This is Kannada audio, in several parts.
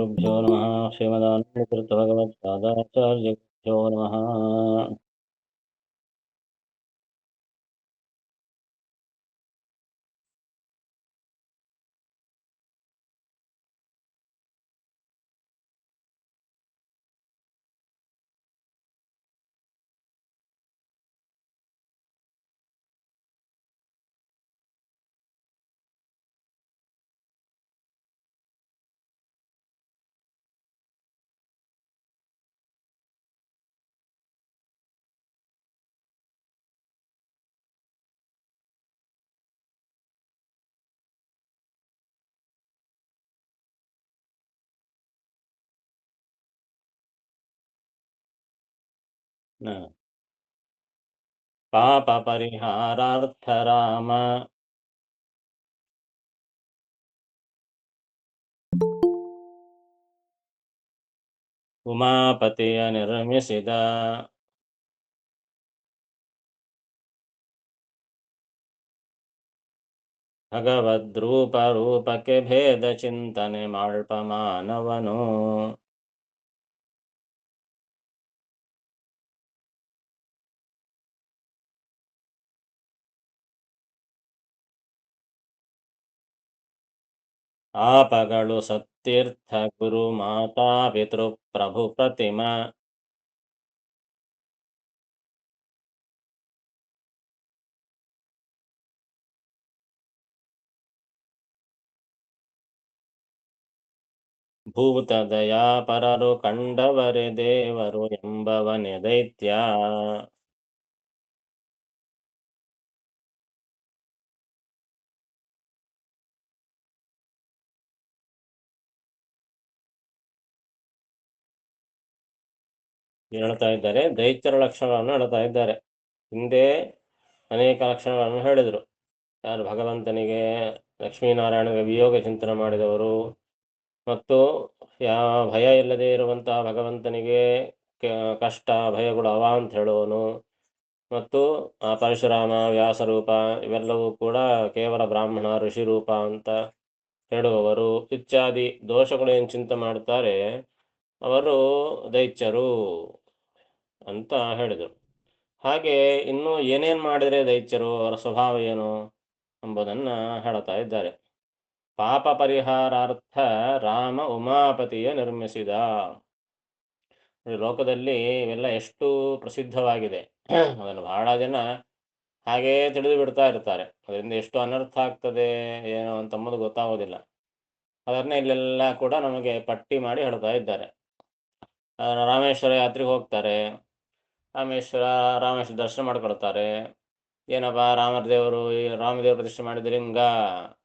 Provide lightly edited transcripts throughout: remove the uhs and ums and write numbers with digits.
ಶ್ರೀಗುರುಭ್ಯೋ ನಮಃ. ಶ್ರೀಮದಾನಂದತೀರ್ಥ ಭಗವತ್ಪಾದಾಚಾರ್ಯಭ್ಯೋ ನಮಃ. ಪಾಪ ಪರಿಹಾರಾರ್ಥ ರಾಮ ಉಮಾಪತಿಯ ನಿರ್ಮಿಸಿದ. ಭಗವದ್ರೂಪ ರೂಪಕ್ಕೆ ಭೇದ ಚಿಂತನೆ ಮಾಳ್ಪ ಮಾನವನು. ಆಪಗಳು ಸತ್ತೀರ್ಥ ಗುರು ಮಾತಾ ಪಿತೃ ಪ್ರಭು ಪ್ರತಿಮ. ಭೂತ ದಯಾ ಪರರು ಕಂಡವರೆ ದೇವರು ಎಂಬವನೆ ದೈತ್ಯ. ಹೇಳ್ತಾ ಇದ್ದಾರೆ, ದೈತ್ಯರ ಲಕ್ಷಣಗಳನ್ನು ಹೇಳ್ತಾ ಇದ್ದಾರೆ. ಹಿಂದೆ ಅನೇಕ ಲಕ್ಷಣಗಳನ್ನು ಹೇಳಿದರು. ಯಾರು ಭಗವಂತನಿಗೆ ಲಕ್ಷ್ಮೀನಾರಾಯಣಗೆ ವಿಯೋಗ ಚಿಂತನೆ ಮಾಡಿದವರು, ಮತ್ತು ಯಾವ ಭಯ ಇಲ್ಲದೆ ಇರುವಂತಹ ಭಗವಂತನಿಗೆ ಕಷ್ಟ ಭಯಗಳು ಅವ ಅಂತ ಹೇಳುವನು, ಮತ್ತು ಆ ಪರಶುರಾಮ ವ್ಯಾಸರೂಪ ಇವೆಲ್ಲವೂ ಕೂಡ ಕೇವಲ ಬ್ರಾಹ್ಮಣ ಋಷಿ ರೂಪ ಅಂತ ಹೇಳುವವರು ಇತ್ಯಾದಿ ದೋಷಗಳು ಏನು ಚಿಂತೆ ಮಾಡ್ತಾರೆ ಅವರು ದೈತ್ಯರು ಅಂತ ಹೇಳಿದರು. ಹಾಗೆ ಇನ್ನು ಏನೇನು ಮಾಡಿದರೆ ದೈತ್ಯರು, ಅವರ ಸ್ವಭಾವ ಏನು ಎಂಬುದನ್ನು ಹೇಳ್ತಾ ಇದ್ದಾರೆ. ಪಾಪ ಪರಿಹಾರಾರ್ಥ ರಾಮ ಉಮಾಪತಿಯ ನಿರ್ಮಿಸಿದ. ಲೋಕದಲ್ಲಿ ಇವೆಲ್ಲ ಎಷ್ಟು ಪ್ರಸಿದ್ಧವಾಗಿದೆ, ಅದನ್ನು ಬಹಳ ಜನ ಹಾಗೇ ತಿಳಿದು ಬಿಡ್ತಾ ಇರ್ತಾರೆ. ಅದರಿಂದ ಎಷ್ಟು ಅನರ್ಥ ಆಗ್ತದೆ ಏನು ಅಂತಂಬುದು ಗೊತ್ತಾಗೋದಿಲ್ಲ. ಅದನ್ನೇ ಇಲ್ಲೆಲ್ಲ ಕೂಡ ನಮಗೆ ಪಟ್ಟಿ ಮಾಡಿ ಹೇಳ್ತಾ ಇದ್ದಾರೆ. ರಾಮೇಶ್ವರ ಯಾತ್ರೆಗೆ ಹೋಗ್ತಾರೆ, ರಾಮೇಶ್ವರ ದರ್ಶನ ಮಾಡ್ಕೊಳ್ತಾರೆ. ಏನಪ್ಪ ರಾಮದೇವರು ಪ್ರತಿಷ್ಠೆ ಮಾಡಿದ ಲಿಂಗ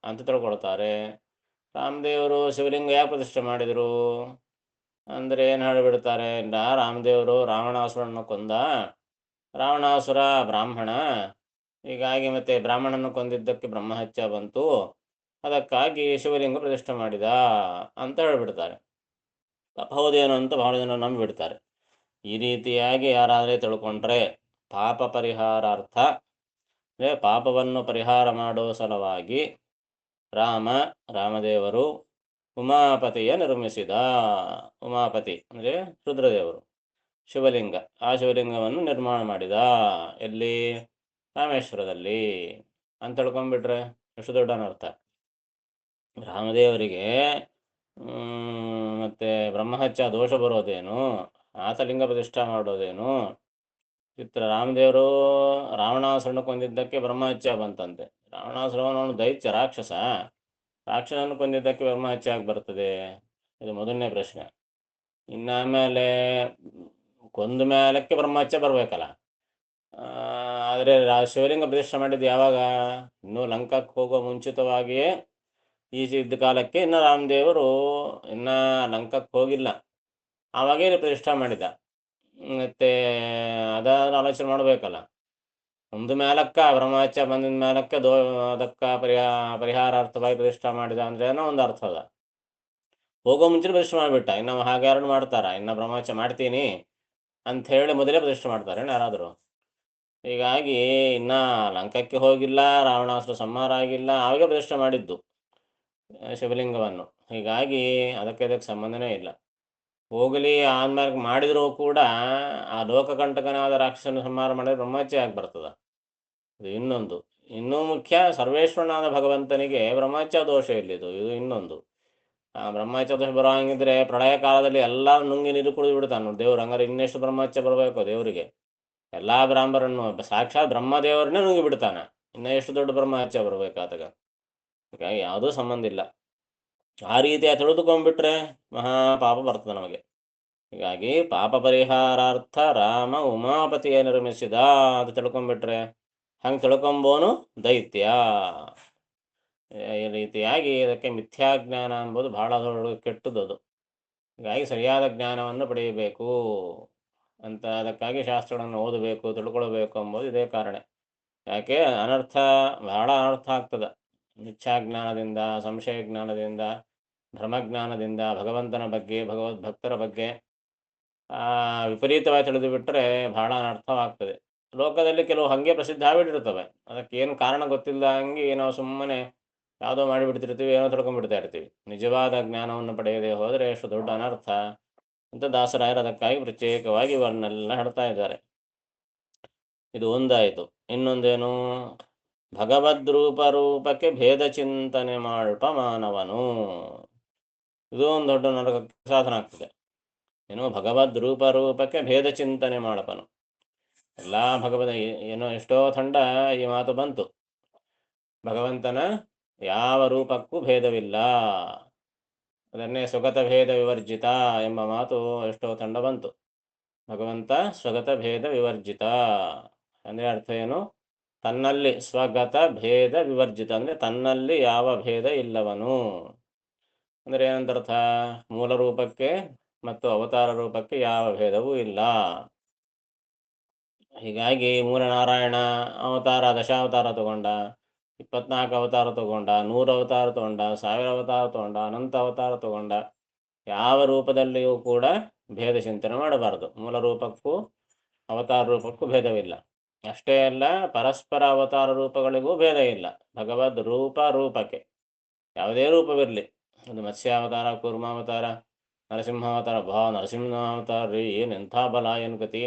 ಅಂತ ತಿಳ್ಕೊಳ್ತಾರೆ. ರಾಮದೇವರು ಶಿವಲಿಂಗ ಯಾಕೆ ಪ್ರತಿಷ್ಠೆ ಮಾಡಿದರು ಅಂದರೆ ಏನು ಹೇಳಿಬಿಡ್ತಾರೆ, ರಾಮದೇವರು ರಾವಣಾಸುರನ್ನು ಕೊಂದ, ರಾವಣಾಸುರ ಬ್ರಾಹ್ಮಣ, ಹೀಗಾಗಿ ಮತ್ತೆ ಬ್ರಾಹ್ಮಣನ ಕೊಂದಿದ್ದಕ್ಕೆ ಬ್ರಹ್ಮಹತ್ಯ ಬಂತು, ಅದಕ್ಕಾಗಿ ಶಿವಲಿಂಗ ಪ್ರತಿಷ್ಠೆ ಮಾಡಿದ ಅಂತ ಹೇಳಿಬಿಡ್ತಾರೆ. ಹೌದೇನು ಅಂತ ಬಹಳ ಜನ ನಂಬಿಬಿಡ್ತಾರೆ. ಈ ರೀತಿಯಾಗಿ ಯಾರಾದರೆ ತಿಳ್ಕೊಂಡ್ರೆ ಪಾಪ ಪರಿಹಾರಾರ್ಥ ಅಂದರೆ ಪಾಪವನ್ನು ಪರಿಹಾರ ಮಾಡುವ ಸಲುವಾಗಿ ರಾಮದೇವರು ಉಮಾಪತಿಯ ನಿರ್ಮಿಸಿದ. ಉಮಾಪತಿ ಅಂದರೆ ರುದ್ರದೇವರು ಶಿವಲಿಂಗ, ಆ ಶಿವಲಿಂಗವನ್ನು ನಿರ್ಮಾಣ ಮಾಡಿದ. ಎಲ್ಲಿ? ರಾಮೇಶ್ವರದಲ್ಲಿ ಅಂತ ತಿಳ್ಕೊಂಡ್ಬಿಟ್ರೆ ಎಷ್ಟು ದೊಡ್ಡ ಅನರ್ಥ. ರಾಮದೇವರಿಗೆ ಮತ್ತೆ ಬ್ರಹ್ಮಹತ್ಯ ದೋಷ ಬರೋದೇನು, ಆತ ಲಿಂಗ ಪ್ರತಿಷ್ಠಾ ಮಾಡೋದೇನು? ರಾಮದೇವರು ರಾವಣಾಸುರನ ಕೊಂದಿದ್ದಕ್ಕೆ ಬ್ರಹ್ಮಹತ್ಯ ಬಂತಂತೆ. ರಾವಣಾಸುರವನು ದೈತ್ಯ ರಾಕ್ಷಸನ್ನು ಕೊಂದಿದ್ದಕ್ಕೆ ಬ್ರಹ್ಮಹತ್ಯೆ ಆಗಿ ಬರ್ತದೆ? ಇದು ಮೊದಲನೇ ಪ್ರಶ್ನೆ. ಇನ್ನಾಮೇಲೆ ಕೊಂದ ಮೇಲಕ್ಕೆ ಬ್ರಹ್ಮಹತ್ಯೆ ಬರಬೇಕಲ್ಲ. ಆದರೆ ಶಿವಲಿಂಗ ಪ್ರತಿಷ್ಠೆ ಮಾಡಿದ್ದು ಯಾವಾಗ? ಇನ್ನೂ ಲಂಕಕ್ಕೆ ಹೋಗೋ ಮುಂಚಿತವಾಗಿಯೇ ಇದ್ದ ಕಾಲಕ್ಕೆ ಇನ್ನು ರಾಮದೇವರು ಇನ್ನು ಲಂಕಕ್ಕೆ ಹೋಗಿಲ್ಲ, ಆವಾಗೇ ಪ್ರತಿಷ್ಠೆ ಮಾಡಿದ. ಮತ್ತೆ ಅದನ್ನು ಆಲೋಚನೆ ಮಾಡಬೇಕಲ್ಲ. ಒಂದು ಮೇಲಕ್ಕ ಬ್ರಹ್ಮಹತ್ಯೆ ಬಂದಿದ ಮೇಲಕ್ಕೆ ಅದಕ್ಕೆ ಪರಿಹಾರಾರ್ಥವಾಗಿ ಪ್ರತಿಷ್ಠೆ ಮಾಡಿದ ಅಂದ್ರೆ ಏನೋ ಒಂದು ಅರ್ಥ ಅದ. ಹೋಗೋ ಮುಂಚೆ ಪ್ರತಿಷ್ಠೆ ಮಾಡಿಬಿಟ್ಟ. ಇನ್ನು ಹಾಗೆ ಯಾರು ಮಾಡ್ತಾರ? ಇನ್ನು ಬ್ರಹ್ಮಹತ್ಯೆ ಮಾಡ್ತೀನಿ ಅಂತ ಹೇಳಿ ಮೊದಲೇ ಪ್ರತಿಷ್ಠೆ ಮಾಡ್ತಾರೆ ಯಾರಾದರೂ? ಹೀಗಾಗಿ ಇನ್ನ ಲಂಕಕ್ಕೆ ಹೋಗಿಲ್ಲ, ರಾವಣಾಸುರ ಸಂಹಾರ ಆಗಿಲ್ಲ, ಆವಾಗ ಪ್ರತಿಷ್ಠೆ ಮಾಡಿದ್ದು. ಶಿವಲಿಂಗವನ್ನು. ಹೀಗಾಗಿ ಅದಕ್ಕೆ ಸಂಬಂಧನೇ ಇಲ್ಲ. ಹೋಗಲಿ ಆದ್ಮೇಲೆ ಮಾಡಿದರೂ ಕೂಡ ಆ ಲೋಕಕಂಟಕನಾದ ರಾಕ್ಷಸನ ಸಂಹಾರ ಮಾಡಿದ್ರೆ ಬ್ರಹ್ಮಹತ್ಯೆ ಆಗಿ ಬರ್ತದೆ. ಇದು ಇನ್ನೊಂದು. ಇನ್ನೂ ಮುಖ್ಯ, ಸರ್ವೇಶ್ವರನಾದ ಭಗವಂತನಿಗೆ ಬ್ರಹ್ಮಹತ್ಯಾ ದೋಷ ಇಲ್ಲಿದು. ಇದು ಇನ್ನೊಂದು. ಬ್ರಹ್ಮಹತ್ಯಾ ದೋಷ ಬರೋ ಹಂಗಿದ್ರೆ ಪ್ರಳಯ ಕಾಲದಲ್ಲಿ ಎಲ್ಲ ನುಂಗಿ ನೀರು ಕುಡಿದು ಬಿಡ್ತಾನೆ ದೇವ್ರು. ಹಂಗಾರೆ ಇನ್ನೆಷ್ಟು ಬ್ರಹ್ಮಹತ್ಯೆ ಬರಬೇಕು ದೇವರಿಗೆ? ಎಲ್ಲ ಬ್ರಾಹ್ಮರನ್ನು ಸಾಕ್ಷಾತ್ ಬ್ರಹ್ಮದೇವರನ್ನೇ ನುಂಗಿ ಬಿಡ್ತಾನೆ. ಇನ್ನು ಎಷ್ಟು ದೊಡ್ಡ ಬ್ರಹ್ಮಹತ್ಯೆ ಬರಬೇಕಾದಾಗ? ಹೀಗಾಗಿ ಯಾವುದೂ ಸಂಬಂಧ ಇಲ್ಲ. ಆ ರೀತಿಯ ತಿಳಿದುಕೊಂಡ್ಬಿಟ್ರೆ ಮಹಾಪಾಪ ಬರ್ತದೆ ನಮಗೆ. ಹೀಗಾಗಿ ಪಾಪ ಪರಿಹಾರಾರ್ಥ ರಾಮ ಉಮಾಪತಿಯ ನಿರ್ಮಿಸಿದ ಅದು ತಿಳ್ಕೊಂಡ್ಬಿಟ್ರೆ ಹಂಗೆ ತಿಳ್ಕೊಂಬೋನು ದೈತ್ಯ. ಈ ರೀತಿಯಾಗಿ ಇದಕ್ಕೆ ಮಿಥ್ಯಾಜ್ಞಾನ ಎಂಬುದು ಬಹಳ ದೊಡ್ಡ ಕೆಟ್ಟದ್ದು. ಹೀಗಾಗಿ ಸರಿಯಾದ ಜ್ಞಾನವನ್ನು ಪಡೆಯಬೇಕು ಅಂತ ಅದಕ್ಕಾಗಿ ಶಾಸ್ತ್ರಗಳನ್ನು ಓದಬೇಕು, ತಿಳ್ಕೊಳ್ಬೇಕು ಎಂಬುದು ಇದೇ ಕಾರಣ. ಯಾಕೆ ಅನರ್ಥ, ಬಹಳ ಅನರ್ಥ ಆಗ್ತದೆ ಮಿಥ್ಯಾಜ್ಞಾನದಿಂದ, ಸಂಶಯ ಜ್ಞಾನದಿಂದ, ಭ್ರಮಜ್ಞಾನದಿಂದ ಭಗವಂತನ ಬಗ್ಗೆ, ಭಗವದ್ಭಕ್ತರ ಬಗ್ಗೆ ವಿಪರೀತವಾಗಿ ತಿಳಿದು ಬಿಟ್ಟರೆ ಬಹಳ ಅನರ್ಥವಾಗ್ತದೆ. ಲೋಕದಲ್ಲಿ ಕೆಲವು ಹಾಗೆ ಪ್ರಸಿದ್ಧ ಆಗಿಬಿಟ್ಟಿರ್ತವೆ. ಅದಕ್ಕೇನು ಕಾರಣ ಗೊತ್ತಿಲ್ಲ, ಹಂಗೆ ನಾವು ಸುಮ್ಮನೆ ಯಾವುದೋ ಮಾಡಿಬಿಡ್ತಿರ್ತೀವಿ, ಏನೋ ತಿಳ್ಕೊಂಡ್ಬಿಡ್ತಾ ಇರ್ತೀವಿ. ನಿಜವಾದ ಜ್ಞಾನವನ್ನು ಪಡೆಯದೆ ಹೋದರೆ ಎಷ್ಟು ದೊಡ್ಡ ಅನರ್ಥ ಅಂತ ದಾಸರಾಯರು ಅದಕ್ಕಾಗಿ ಪ್ರತ್ಯೇಕವಾಗಿ ಇವನ್ನೆಲ್ಲ ಹೇಳ್ತಾ ಇದ್ದಾರೆ. ಇದು ಒಂದಾಯಿತು. ಇನ್ನೊಂದೇನು? ಭಗವದ್ರೂಪಕ್ಕೆ ಭೇದ ಚಿಂತನೆ ಮಾಡ್ಪ ಮಾನವನು. ಇದು ಒಂದು ದೊಡ್ಡ ನರಕಕ್ಕೆ ಸಾಧನ ಆಗ್ತದೆ. ಏನು? ಭಗವದ್ರೂಪಕ್ಕೆ ಭೇದ ಚಿಂತನೆ ಮಾಡಪನು. ಎಲ್ಲ ಭಗವದ ಏನೋ ಎಷ್ಟೋ ತಂಡ ಈ ಮಾತು ಬಂತು, ಭಗವಂತನ ಯಾವ ರೂಪಕ್ಕೂ ಭೇದವಿಲ್ಲ, ಅದನ್ನೇ ಸ್ವಗತ ಭೇದ ವಿವರ್ಜಿತ ಎಂಬ ಮಾತು ಎಷ್ಟೋ ತಂಡ ಬಂತು. ಭಗವಂತ ಸ್ವಗತ ಭೇದ ವಿವರ್ಜಿತ ಅಂದರೆ ಅರ್ಥ ಏನು? ತನ್ನಲ್ಲಿ ಸ್ವಗತ ಭೇದ ವಿವರ್ಜಿತ ಅಂದರೆ ತನ್ನಲ್ಲಿ ಯಾವ ಭೇದ ಇಲ್ಲವನು. ಅಂದರೆ ಏನಂತ ಅರ್ಥ? ಮೂಲ ರೂಪಕ್ಕೆ ಮತ್ತು ಅವತಾರ ರೂಪಕ್ಕೆ ಯಾವ ಭೇದವೂ ಇಲ್ಲ. ಹೀಗಾಗಿ ಮೂಲನಾರಾಯಣ ಅವತಾರ ದಶಾವತಾರ ತಗೊಂಡ, 24 ಅವತಾರ ತಗೊಂಡ, 100 ಅವತಾರ ತಗೊಂಡ, 1000 ಅವತಾರ ತಗೊಂಡ, ಅನಂತ ಅವತಾರ ತಗೊಂಡ, ಯಾವ ರೂಪದಲ್ಲಿಯೂ ಕೂಡ ಭೇದ ಚಿಂತನೆ ಮಾಡಬಾರದು. ಮೂಲ ರೂಪಕ್ಕೂ ಅವತಾರ ರೂಪಕ್ಕೂ ಭೇದವಿಲ್ಲ. ಅಷ್ಟೇ ಅಲ್ಲ, ಪರಸ್ಪರ ಅವತಾರ ರೂಪಗಳಿಗೂ ಭೇದ ಇಲ್ಲ. ಭಗವದ್ ರೂಪಕ್ಕೆ ಯಾವುದೇ ರೂಪವಿರಲಿ, ಅದು ಮತ್ಸ್ಯಾವತಾರ, ಕೂರ್ಮಾವತಾರ, ನರಸಿಂಹಾವತಾರ. ನರಸಿಂಹಾವತಾರ ರೀ, ಎಂಥ ಬಲ, ಏನು ಗತಿ.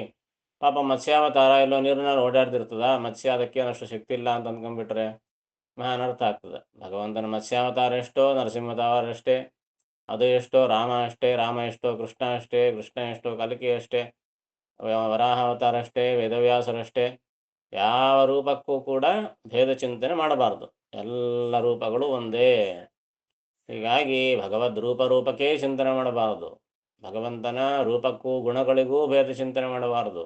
ಪಾಪ ಮತ್ಸ್ಯಾವತಾರ ಎಲ್ಲೋ ನೀರಿನಲ್ಲಿ ಓಡಾಡ್ತಿರ್ತದ, ಮತ್ಸ್ಯ ಅದಕ್ಕೆ ಅಷ್ಟು ಶಕ್ತಿ ಇಲ್ಲ ಅಂತ ಅಂದ್ಕೊಂಡ್ಬಿಟ್ರೆ ಅನರ್ಥ ಆಗ್ತದೆ. ಭಗವಂತನ ಮತ್ಸ್ಯಾವತಾರ ಎಷ್ಟೋ, ನರಸಿಂಹಾವತಾರ ಅಷ್ಟೇ, ಅದು ಎಷ್ಟೋ, ರಾಮ ಅಷ್ಟೇ, ರಾಮ ಎಷ್ಟೋ, ಕೃಷ್ಣ ಅಷ್ಟೇ, ಕೃಷ್ಣ ಎಷ್ಟೋ, ಕಲಿಕೆ ಅಷ್ಟೇ, ವರಾಹ ಅವತಾರ ಅಷ್ಟೇ, ವೇದವ್ಯಾಸರಷ್ಟೇ. ಯಾವ ರೂಪಕ್ಕೂ ಕೂಡ ಭೇದ ಚಿಂತನೆ ಮಾಡಬಾರ್ದು. ಎಲ್ಲ ರೂಪಗಳು ಒಂದೇ. ಹೀಗಾಗಿ ಭಗವದ್ ರೂಪಕ್ಕೆ ಚಿಂತನೆ ಮಾಡಬಾರದು. ಭಗವಂತನ ರೂಪಕ್ಕೂ ಗುಣಗಳಿಗೂ ಭೇದ ಚಿಂತನೆ ಮಾಡಬಾರದು.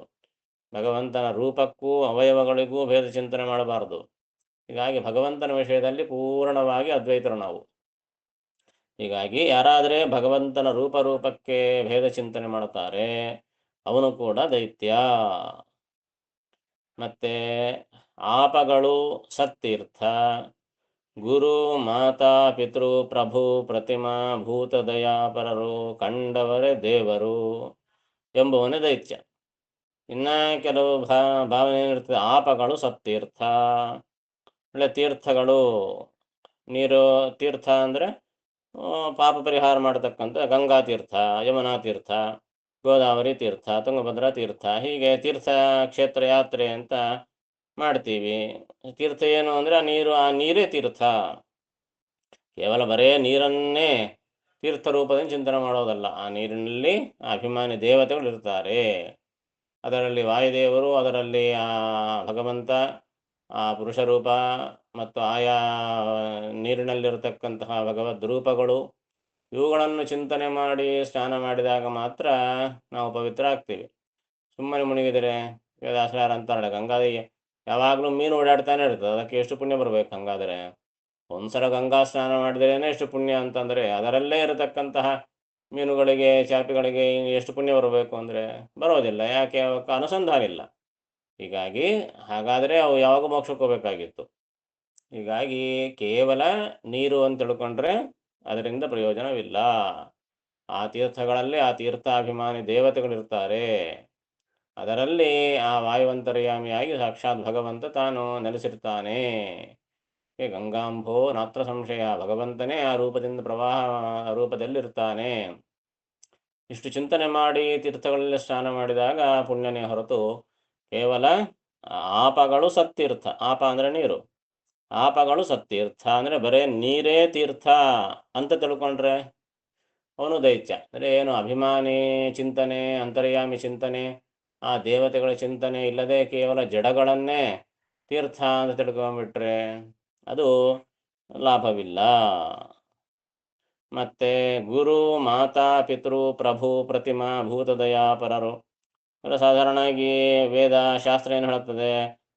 ಭಗವಂತನ ರೂಪಕ್ಕೂ ಅವಯವಗಳಿಗೂ ಭೇದ ಚಿಂತನೆ ಮಾಡಬಾರದು. ಹೀಗಾಗಿ ಭಗವಂತನ ವಿಷಯದಲ್ಲಿ ಪೂರ್ಣವಾಗಿ ಅದ್ವೈತರು ನಾವು. ಹೀಗಾಗಿ ಯಾರಾದರೆ ಭಗವಂತನ ರೂಪಕ್ಕೆ ಭೇದ ಚಿಂತನೆ ಮಾಡುತ್ತಾರೆ ಅವನು ಕೂಡ ದೈತ್ಯ. ಮತ್ತೆ ಆಪಗಳು ಸತ್ತೀರ್ಥ, ಗುರು ಮಾತಾ ಪಿತೃ ಪ್ರಭು ಪ್ರತಿಮಾ ಭೂತ ದಯಾಪರರು ಕಂಡವರೇ ದೇವರು ಎಂಬುವನೇ ದೈತ್ಯ. ಇನ್ನು ಕೆಲವು ಭಾವನೆ ಏನಿರ್ತದೆ, ಆಪಗಳು ಸತ್ತೀರ್ಥ, ಒಳ್ಳೆ ತೀರ್ಥಗಳು. ನೀರು ತೀರ್ಥ ಅಂದರೆ ಪಾಪ ಪರಿಹಾರ ಮಾಡತಕ್ಕಂಥ ಗಂಗಾ ತೀರ್ಥ, ಯಮುನಾ ತೀರ್ಥ, ಗೋದಾವರಿ ತೀರ್ಥ, ತುಂಗಭದ್ರಾ ತೀರ್ಥ, ಹೀಗೆ ತೀರ್ಥ ಕ್ಷೇತ್ರ ಯಾತ್ರೆ ಅಂತ ಮಾಡ್ತೀವಿ. ತೀರ್ಥ ಏನು ಅಂದರೆ ಆ ನೀರೇ ತೀರ್ಥ. ಕೇವಲ ಬರೇ ನೀರನ್ನೇ ತೀರ್ಥ ರೂಪದಲ್ಲಿ ಚಿಂತನೆ ಮಾಡೋದಲ್ಲ. ಆ ನೀರಿನಲ್ಲಿ ಅಭಿಮಾನಿ ದೇವತೆಗಳು ಇರ್ತಾರೆ. ಅದರಲ್ಲಿ ವಾಯುದೇವರು, ಅದರಲ್ಲಿ ಆ ಭಗವಂತ, ಆ ಪುರುಷ ರೂಪ ಮತ್ತು ಆಯಾ ನೀರಿನಲ್ಲಿರತಕ್ಕಂತಹ ಭಗವದ್ ರೂಪಗಳು, ಇವುಗಳನ್ನು ಚಿಂತನೆ ಮಾಡಿ ಸ್ನಾನ ಮಾಡಿದಾಗ ಮಾತ್ರ ನಾವು ಪವಿತ್ರ ಆಗ್ತೀವಿ. ಸುಮ್ಮನೆ ಮುಳುಗಿದರೆ ವೇದಾಶ್ರಾರ ಅಂತಾರಲ್ಲ, ಗಂಗಾದಿಗೆ ಯಾವಾಗಲೂ ಮೀನು ಓಡಾಡ್ತಾನೆ ಇರ್ತದೆ, ಅದಕ್ಕೆ ಎಷ್ಟು ಪುಣ್ಯ ಬರಬೇಕು? ಹಂಗಾದರೆ ಒಂದ್ಸಲ ಗಂಗಾ ಸ್ನಾನ ಮಾಡಿದ್ರೇ ಎಷ್ಟು ಪುಣ್ಯ ಅಂತಂದರೆ, ಅದರಲ್ಲೇ ಇರತಕ್ಕಂತಹ ಮೀನುಗಳಿಗೆ, ಚಾಪಿಗಳಿಗೆ ಎಷ್ಟು ಪುಣ್ಯ ಬರಬೇಕು ಅಂದರೆ ಬರೋದಿಲ್ಲ. ಯಾಕೆ? ಅವಕ್ಕೆ ಅನುಸಂಧಾನ ಇಲ್ಲ. ಹೀಗಾಗಿ ಹಾಗಾದರೆ ಅವು ಯಾವಾಗ ಮೋಕ್ಷಕ್ಕೆ ಹೋಗಬೇಕಾಗಿತ್ತು. ಹೀಗಾಗಿ ಕೇವಲ ನೀರು ಅಂತ ತಿಳ್ಕೊಂಡ್ರೆ ಅದರಿಂದ ಪ್ರಯೋಜನವಿಲ್ಲ. ಆ ತೀರ್ಥಗಳಲ್ಲಿ ಆ ತೀರ್ಥಾಭಿಮಾನಿ ದೇವತೆಗಳಿರ್ತಾರೆ. ಅದರಲ್ಲಿ ಆ ವಾಯುವಂತರ್ಯಾಮಿಯಾಗಿ ಸಾಕ್ಷಾತ್ ಭಗವಂತ ತಾನು ನೆಲೆಸಿರ್ತಾನೆ. ಗಂಗಾಂಬೋ ನಾತ್ರ ಸಂಶಯ, ಭಗವಂತನೇ ಆ ರೂಪದಿಂದ ಪ್ರವಾಹ ರೂಪದಲ್ಲಿರ್ತಾನೆ. ಇಷ್ಟು ಚಿಂತನೆ ಮಾಡಿ ತೀರ್ಥಗಳಲ್ಲಿ ಸ್ನಾನ ಮಾಡಿದಾಗ ಪುಣ್ಯನೇ ಹೊರತು ಕೇವಲ ಆಪಗಳು ಸತ್ತೀರ್ಥ. ಆಪ ಅಂದರೆ ನೀರು, ಆಪಗಳು ಸತ್ತೀರ್ಥ ಅಂದರೆ ಬರೇ ನೀರೇ ತೀರ್ಥ ಅಂತ ತಿಳ್ಕೊಂಡ್ರೆ ಅವನು ದೈತ್ಯ. ಅಂದರೆ ಏನು ಅಭಿಮಾನಿ ಚಿಂತನೆ, ಅಂತರ್ಯಾಮಿ ಚಿಂತನೆ, ಆ ದೇವತೆಗಳ ಚಿಂತನೆ ಇಲ್ಲದೆ ಕೇವಲ ಜಡಗಳನ್ನೇ ತೀರ್ಥ ಅಂತ ತಿಳ್ಕೊಂಡ್ಬಿಟ್ರೆ ಅದು ಲಾಭವಿಲ್ಲ. ಮತ್ತೆ ಗುರು, ಮಾತಾ, ಪಿತೃ, ಪ್ರಭು, ಪ್ರತಿಮಾ, ಭೂತದಯಾ ಪರರು. ಅಂದರೆ ಸಾಧಾರಣವಾಗಿ ವೇದ ಶಾಸ್ತ್ರ ಏನು ಹೇಳುತ್ತದೆ?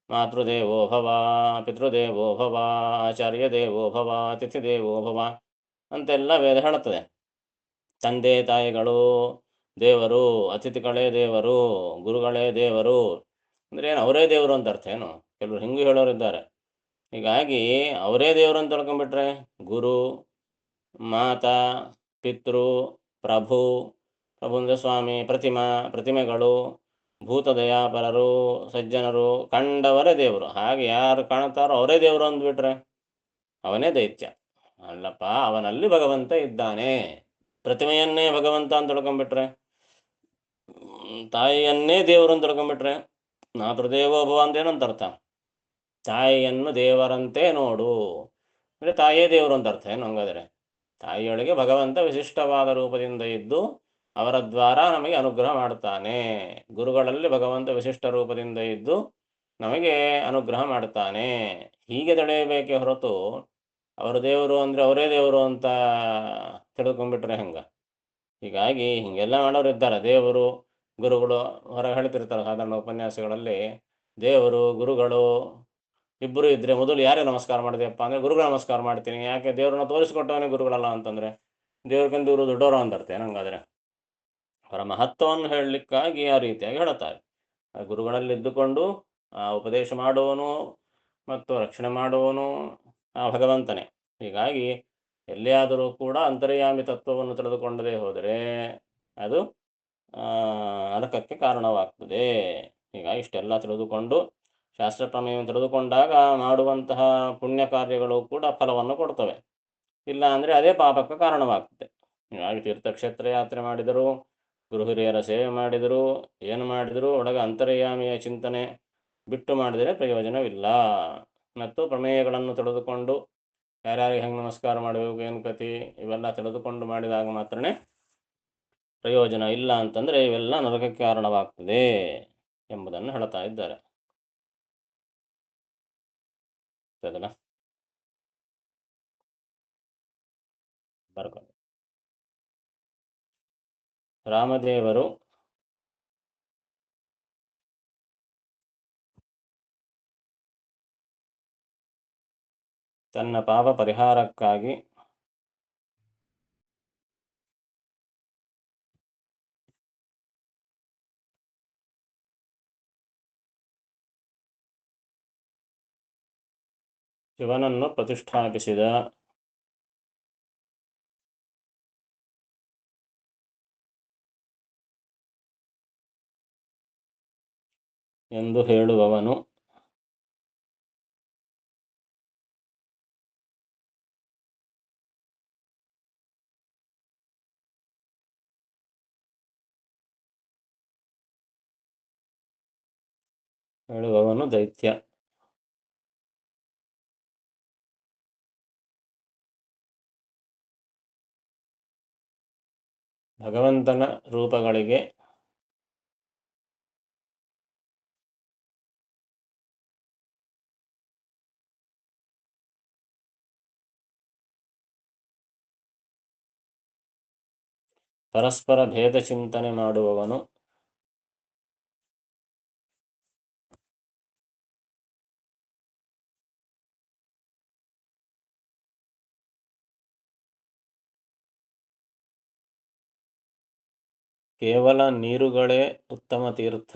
ಮಾತೃದೇವೋ ಭವ, ಪಿತೃದೇವೋ ಭವ, ಆಚಾರ್ಯ ದೇವೋ ಭವ, ಅತಿಥಿ ದೇವೋ ಭವ ಅಂತೆಲ್ಲ ವೇದ ಹೇಳುತ್ತದೆ. ತಂದೆ ತಾಯಿಗಳು ದೇವರು, ಅತಿಥಿಗಳೇ ದೇವರು, ಗುರುಗಳೇ ದೇವರು. ಅಂದರೆ ಏನು ಅವರೇ ದೇವರು ಅಂತ ಅರ್ಥ ಏನು? ಕೆಲವರು ಹಿಂಗೂ ಹೇಳೋರಿದ್ದಾರೆ. ಹೀಗಾಗಿ ಅವರೇ ದೇವರು ಅಂತ ತಿಳ್ಕೊಂಡ್ಬಿಟ್ರೆ ಗುರು, ಮಾತಾ, ಪಿತೃ, ಪ್ರಭು, ಪ್ರಭು ಅಂದರೆ ಸ್ವಾಮಿ, ಪ್ರತಿಮಾ, ಪ್ರತಿಮೆಗಳು, ಭೂತದಯಾಪರರು, ಸಜ್ಜನರು, ಕಂಡವರೇ ದೇವರು. ಹಾಗೆ ಯಾರು ಕಾಣ್ತಾರೋ ಅವರೇ ದೇವರು ಅಂದ್ಬಿಟ್ರೆ ಅವನೇ ದೈತ್ಯ. ಅಲ್ಲಪ್ಪ, ಅವನಲ್ಲಿ ಭಗವಂತ ಇದ್ದಾನೆ. ಪ್ರತಿಮೆಯನ್ನೇ ಭಗವಂತ ಅಂತ ತಿಳ್ಕೊಂಡ್ಬಿಟ್ರೆ, ತಾಯಿಯನ್ನೇ ದೇವರು ಅಂತ ತಿಳ್ಕೊಂಡ್ಬಿಟ್ರೆ, ಮಾತೃದೇವೋಭವ ಅಂದೇನಂತ ಅರ್ಥ? ತಾಯಿಯನ್ನು ದೇವರಂತೆ ನೋಡು ಅಂದರೆ ತಾಯಿಯೇ ದೇವರು ಅಂತ ಅರ್ಥ ಏನು? ಹಂಗಾದರೆ ತಾಯಿಯೊಳಗೆ ಭಗವಂತ ವಿಶಿಷ್ಟವಾದ ರೂಪದಿಂದ ಇದ್ದು ಅವರ ದ್ವಾರ ನಮಗೆ ಅನುಗ್ರಹ ಮಾಡ್ತಾನೆ. ಗುರುಗಳಲ್ಲಿ ಭಗವಂತ ವಿಶಿಷ್ಟ ರೂಪದಿಂದ ಇದ್ದು ನಮಗೆ ಅನುಗ್ರಹ ಮಾಡ್ತಾನೆ. ಹೀಗೆ ತಿಳಿಯಬೇಕೇ ಹೊರತು ಅವರು ದೇವರು ಅಂದರೆ ಅವರೇ ದೇವರು ಅಂತ ತಿಳ್ಕೊಂಡ್ಬಿಟ್ರೆ ಹೆಂಗೆ? ಹೀಗಾಗಿ ಹೀಗೆಲ್ಲ ಮಾಡೋರು ಇದ್ದಾರೆ. ದೇವರು ಗುರುಗಳು ಹೊರಗೆ ಹೇಳ್ತಿರ್ತಾರೆ ಸಾಧಾರಣ ಉಪನ್ಯಾಸಗಳಲ್ಲಿ. ದೇವರು ಗುರುಗಳು ಇಬ್ಬರು ಇದ್ದರೆ ಮೊದಲು ಯಾರೇ ನಮಸ್ಕಾರ ಮಾಡಿದೆಯಪ್ಪ ಅಂದರೆ ಗುರುಗಳು ನಮಸ್ಕಾರ ಮಾಡ್ತೀನಿ. ಯಾಕೆ? ದೇವ್ರನ್ನ ತೋರಿಸ್ಕೊಟ್ಟವನೇ ಗುರುಗಳಲ್ಲ ಅಂತಂದರೆ ದೇವ್ರಿಗಿಂತ ಇವರು ದೊಡ್ಡವರು ಅಂತ ಅರ್ಥ ಹಂಗಾದರೆ. ಅವರ ಮಹತ್ವವನ್ನು ಹೇಳಲಿಕ್ಕಾಗಿ ಆ ರೀತಿಯಾಗಿ ಹೇಳುತ್ತಾರೆ. ಗುರುಗಳಲ್ಲಿದ್ದುಕೊಂಡು ಆ ಉಪದೇಶ ಮಾಡುವನು ಮತ್ತು ರಕ್ಷಣೆ ಮಾಡುವನು ಆ ಭಗವಂತನೇ. ಹೀಗಾಗಿ ಎಲ್ಲಿಯಾದರೂ ಕೂಡ ಅಂತರ್ಯಾಮಿ ತತ್ವವನ್ನು ತಿಳಿದುಕೊಂಡದೇ ಹೋದರೆ ಅದು ನರಕಕ್ಕೆ ಕಾರಣವಾಗ್ತದೆ. ಹೀಗಾಗಿ ಇಷ್ಟೆಲ್ಲ ತಿಳಿದುಕೊಂಡು ಶಾಸ್ತ್ರ ಪ್ರಮೇಯವನ್ನು ತಿಳಿದುಕೊಂಡಾಗ ಮಾಡುವಂತಹ ಪುಣ್ಯ ಕಾರ್ಯಗಳು ಕೂಡ ಫಲವನ್ನು ಕೊಡ್ತವೆ. ಇಲ್ಲ ಅಂದರೆ ಅದೇ ಪಾಪಕ್ಕೆ ಕಾರಣವಾಗ್ತದೆ. ಹೀಗಾಗಿ ತೀರ್ಥಕ್ಷೇತ್ರ ಯಾತ್ರೆ ಮಾಡಿದರೂ, ಗುರು ಹಿರಿಯರ ಸೇವೆ ಮಾಡಿದರೂ, ಏನು ಮಾಡಿದರೂ ಒಳಗೆ ಅಂತರ್ಯಾಮಿಯ ಚಿಂತನೆ ಬಿಟ್ಟು ಮಾಡಿದರೆ ಪ್ರಯೋಜನವಿಲ್ಲ. ಮತ್ತು ಪ್ರಮೇಯಗಳನ್ನು ತಿಳಿದುಕೊಂಡು ಯಾರ್ಯಾರಿಗೆ ಹೆಂಗೆ ನಮಸ್ಕಾರ ಮಾಡಬೇಕು, ಏನು ಕತಿ ಇವೆಲ್ಲ ತಿಳಿದುಕೊಂಡು ಮಾಡಿದಾಗ ಮಾತ್ರನೇ ಪ್ರಯೋಜನ. ಇಲ್ಲ ಅಂತಂದರೆ ಇವೆಲ್ಲ ನರಕಕ್ಕೆ ಕಾರಣವಾಗ್ತದೆ ಎಂಬುದನ್ನು ಹೇಳ್ತಾ ಇದ್ದಾರೆ. ಸರಿನಾ? ಬರ್ಕೊಂಡು ರಾಮದೇವರು ತನ್ನ ಪಾಪ ಪರಿಹಾರಕ್ಕಾಗಿ ಶಿವನನ್ನು ಪ್ರತಿಷ್ಠಾಪಿಸಿದ ಎಂದು ಹೇಳುವವನು ದೈತ್ಯ. ಭಗವಂತನ ರೂಪಗಳಿಗೆ ಪರಸ್ಪರ ಭೇದ ಚಿಂತನೆ ಮಾಡುವವನು ಕೇವಲ ನೀರುಗಳೇ ಉತ್ತಮ ತೀರ್ಥ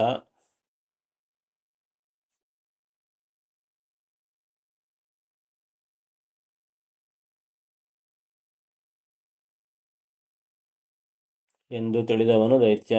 ಎಂದು ತಿಳಿದವನು ದೈತ್ಯ.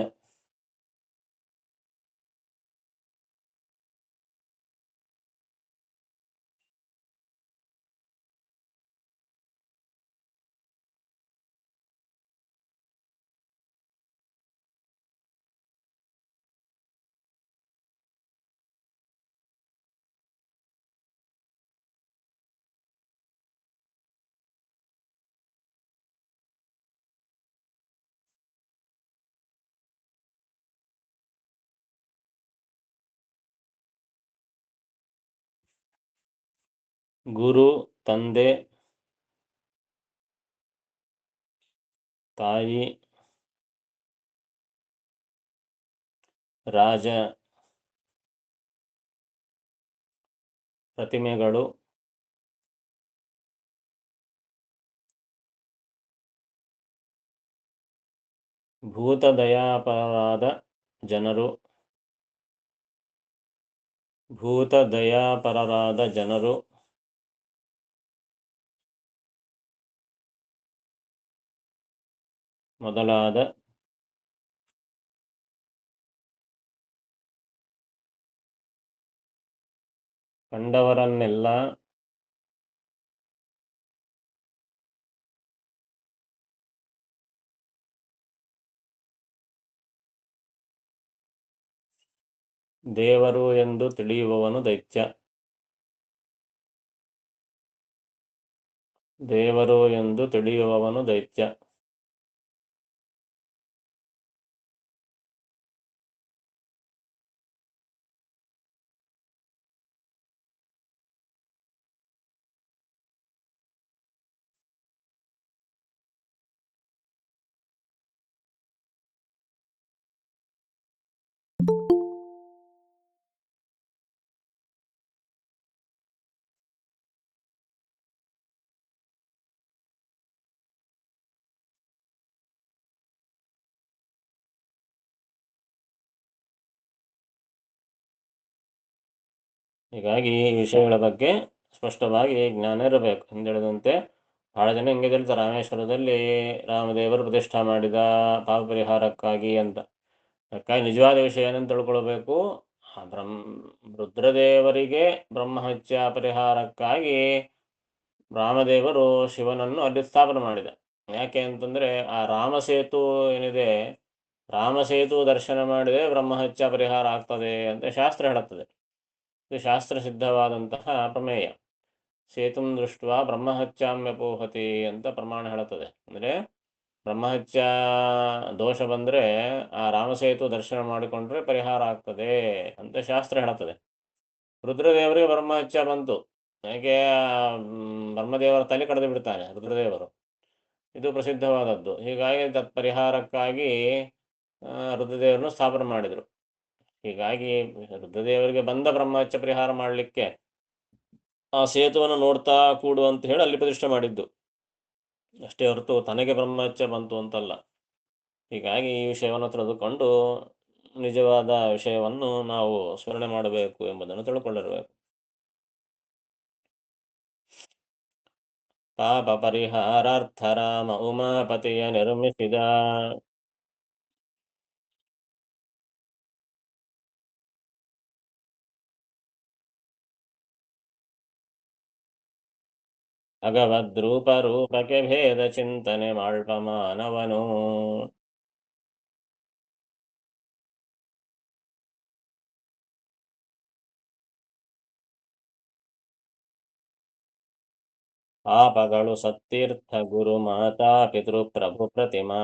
ಗುರು, ತಂದೆ, ತಾಯಿ, ರಾಜ, ಪ್ರತಿಮೆಗಳು, ಭೂತದಯಾಪರರಾದ ಜನರು, ಮೊದಲಾದ ಕಂಡವರನ್ನೆಲ್ಲ ದೇವರು ಎಂದು ತಿಳಿಯುವವನು ದೈತ್ಯ. ದೇವರು ಎಂದು ತಿಳಿಯುವವನು ದೈತ್ಯ. ಹೀಗಾಗಿ ಈ ವಿಷಯಗಳ ಬಗ್ಗೆ ಸ್ಪಷ್ಟವಾಗಿ ಜ್ಞಾನ ಇರಬೇಕು. ಹಿಂದೆಳೆದಂತೆ ಬಹಳ ಜನ ಹಿಂಗೆ ಹೇಳ್ತಾರೆ, ರಾಮೇಶ್ವರದಲ್ಲಿ ರಾಮದೇವರು ಪ್ರತಿಷ್ಠಾ ಮಾಡಿದ ಪಾಪ ಪರಿಹಾರಕ್ಕಾಗಿ ಅಂತ. ಅದಕ್ಕಾಗಿ ನಿಜವಾದ ವಿಷಯ ಏನಂತ ತಿಳ್ಕೊಳ್ಬೇಕು, ರುದ್ರದೇವರಿಗೆ ಬ್ರಹ್ಮಹತ್ಯ ಪರಿಹಾರಕ್ಕಾಗಿ ರಾಮದೇವರು ಶಿವನನ್ನು ಅಲ್ಲಿ ಸ್ಥಾಪನೆ ಮಾಡಿದ. ಯಾಕೆ ಅಂತಂದ್ರೆ ಆ ರಾಮಸೇತು ಏನಿದೆ, ರಾಮಸೇತು ದರ್ಶನ ಮಾಡಿದರೆ ಬ್ರಹ್ಮಹತ್ಯ ಪರಿಹಾರ ಆಗ್ತದೆ ಅಂತ ಶಾಸ್ತ್ರ ಹೇಳುತ್ತದೆ. ಇದು ಶಾಸ್ತ್ರ ಸಿದ್ಧವಾದಂತಹ ಪ್ರಮೇಯ. ಸೇತುಂ ದೃಷ್ಟ ಬ್ರಹ್ಮಹತ್ಯಾಮ್ಯಪೋಹತಿ ಅಂತ ಪ್ರಮಾಣ ಹೇಳುತ್ತದೆ. ಅಂದರೆ ಬ್ರಹ್ಮಹತ್ಯ ದೋಷ ಬಂದರೆ ಆ ರಾಮಸೇತು ದರ್ಶನ ಮಾಡಿಕೊಂಡ್ರೆ ಪರಿಹಾರ ಆಗ್ತದೆ ಅಂತ ಶಾಸ್ತ್ರ ಹೇಳುತ್ತದೆ. ರುದ್ರದೇವರಿಗೆ ಬ್ರಹ್ಮಹತ್ಯ ಬಂತು. ಹೇಗೆ ಬ್ರಹ್ಮದೇವರ ತಲೆ ಕಳೆದು ಬಿಡ್ತಾನೆ ರುದ್ರದೇವರು. ಇದು ಪ್ರಸಿದ್ಧವಾದದ್ದು. ಹೀಗಾಗಿ ತತ್ ಪರಿಹಾರಕ್ಕಾಗಿ ರುದ್ರದೇವರನ್ನು ಸ್ಥಾಪನೆ ಮಾಡಿದರು. ಹೀಗಾಗಿ ರುದ್ರದೇವರಿಗೆ ಬಂದ ಬ್ರಹ್ಮಹತ್ಯ ಪರಿಹಾರ ಮಾಡಲಿಕ್ಕೆ ಆ ಸೇತುವನ್ನು ನೋಡ್ತಾ ಕೂಡು ಅಂತ ಹೇಳಿ ಅಲ್ಲಿ ಪ್ರತಿಷ್ಠೆ ಮಾಡಿದ್ದು ಅಷ್ಟೇ ಹೊರತು ತನಗೆ ಬ್ರಹ್ಮಹತ್ಯ ಬಂತು ಅಂತಲ್ಲ. ಹೀಗಾಗಿ ಈ ವಿಷಯವನ್ನು ತಿಳಿದುಕೊಂಡು ನಿಜವಾದ ವಿಷಯವನ್ನು ನಾವು ಸ್ಮರಣೆ ಮಾಡಬೇಕು ಎಂಬುದನ್ನು ತಿಳ್ಕೊಂಡಿರಬೇಕು. ಪಾಪ ಪರಿಹಾರಾರ್ಥ ರಾಮ ಉಮಾಪತಿಯ ನಿರ್ಮಿಸಿದ ಭಗವದ್ರೂಪಕ್ಕೆ ಭೇದ ಚಿಂತನೆ ಮಾಳ್ಪ ಮಾನವನು. ಪಾಪಗಳು ಸತ್ತೀರ್ಥ ಗುರು ಮಾತಾ ಪಿತೃ ಪ್ರಭು ಪ್ರತಿಮಾ.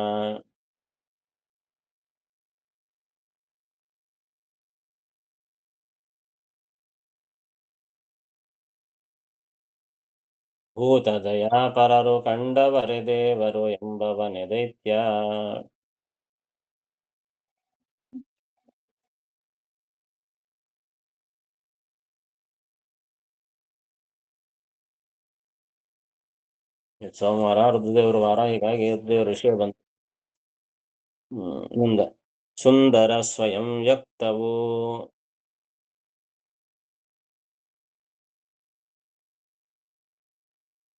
ಭೂತ ದಯಾಪರರು ಕಂಡವರೆ ದೇವರು ಎಂಬವನೆ ದೈತ್ಯ. ಸೋಮವಾರ ರುದ್ರದೇವರ ವಾರ, ಹೀಗಾಗಿ ರುದ್ರದೇವರ ವಿಷಯ ಬಂತು. ಮುಂದೆ ಸುಂದರ ಸ್ವಯಂ ವ್ಯಕ್ತವು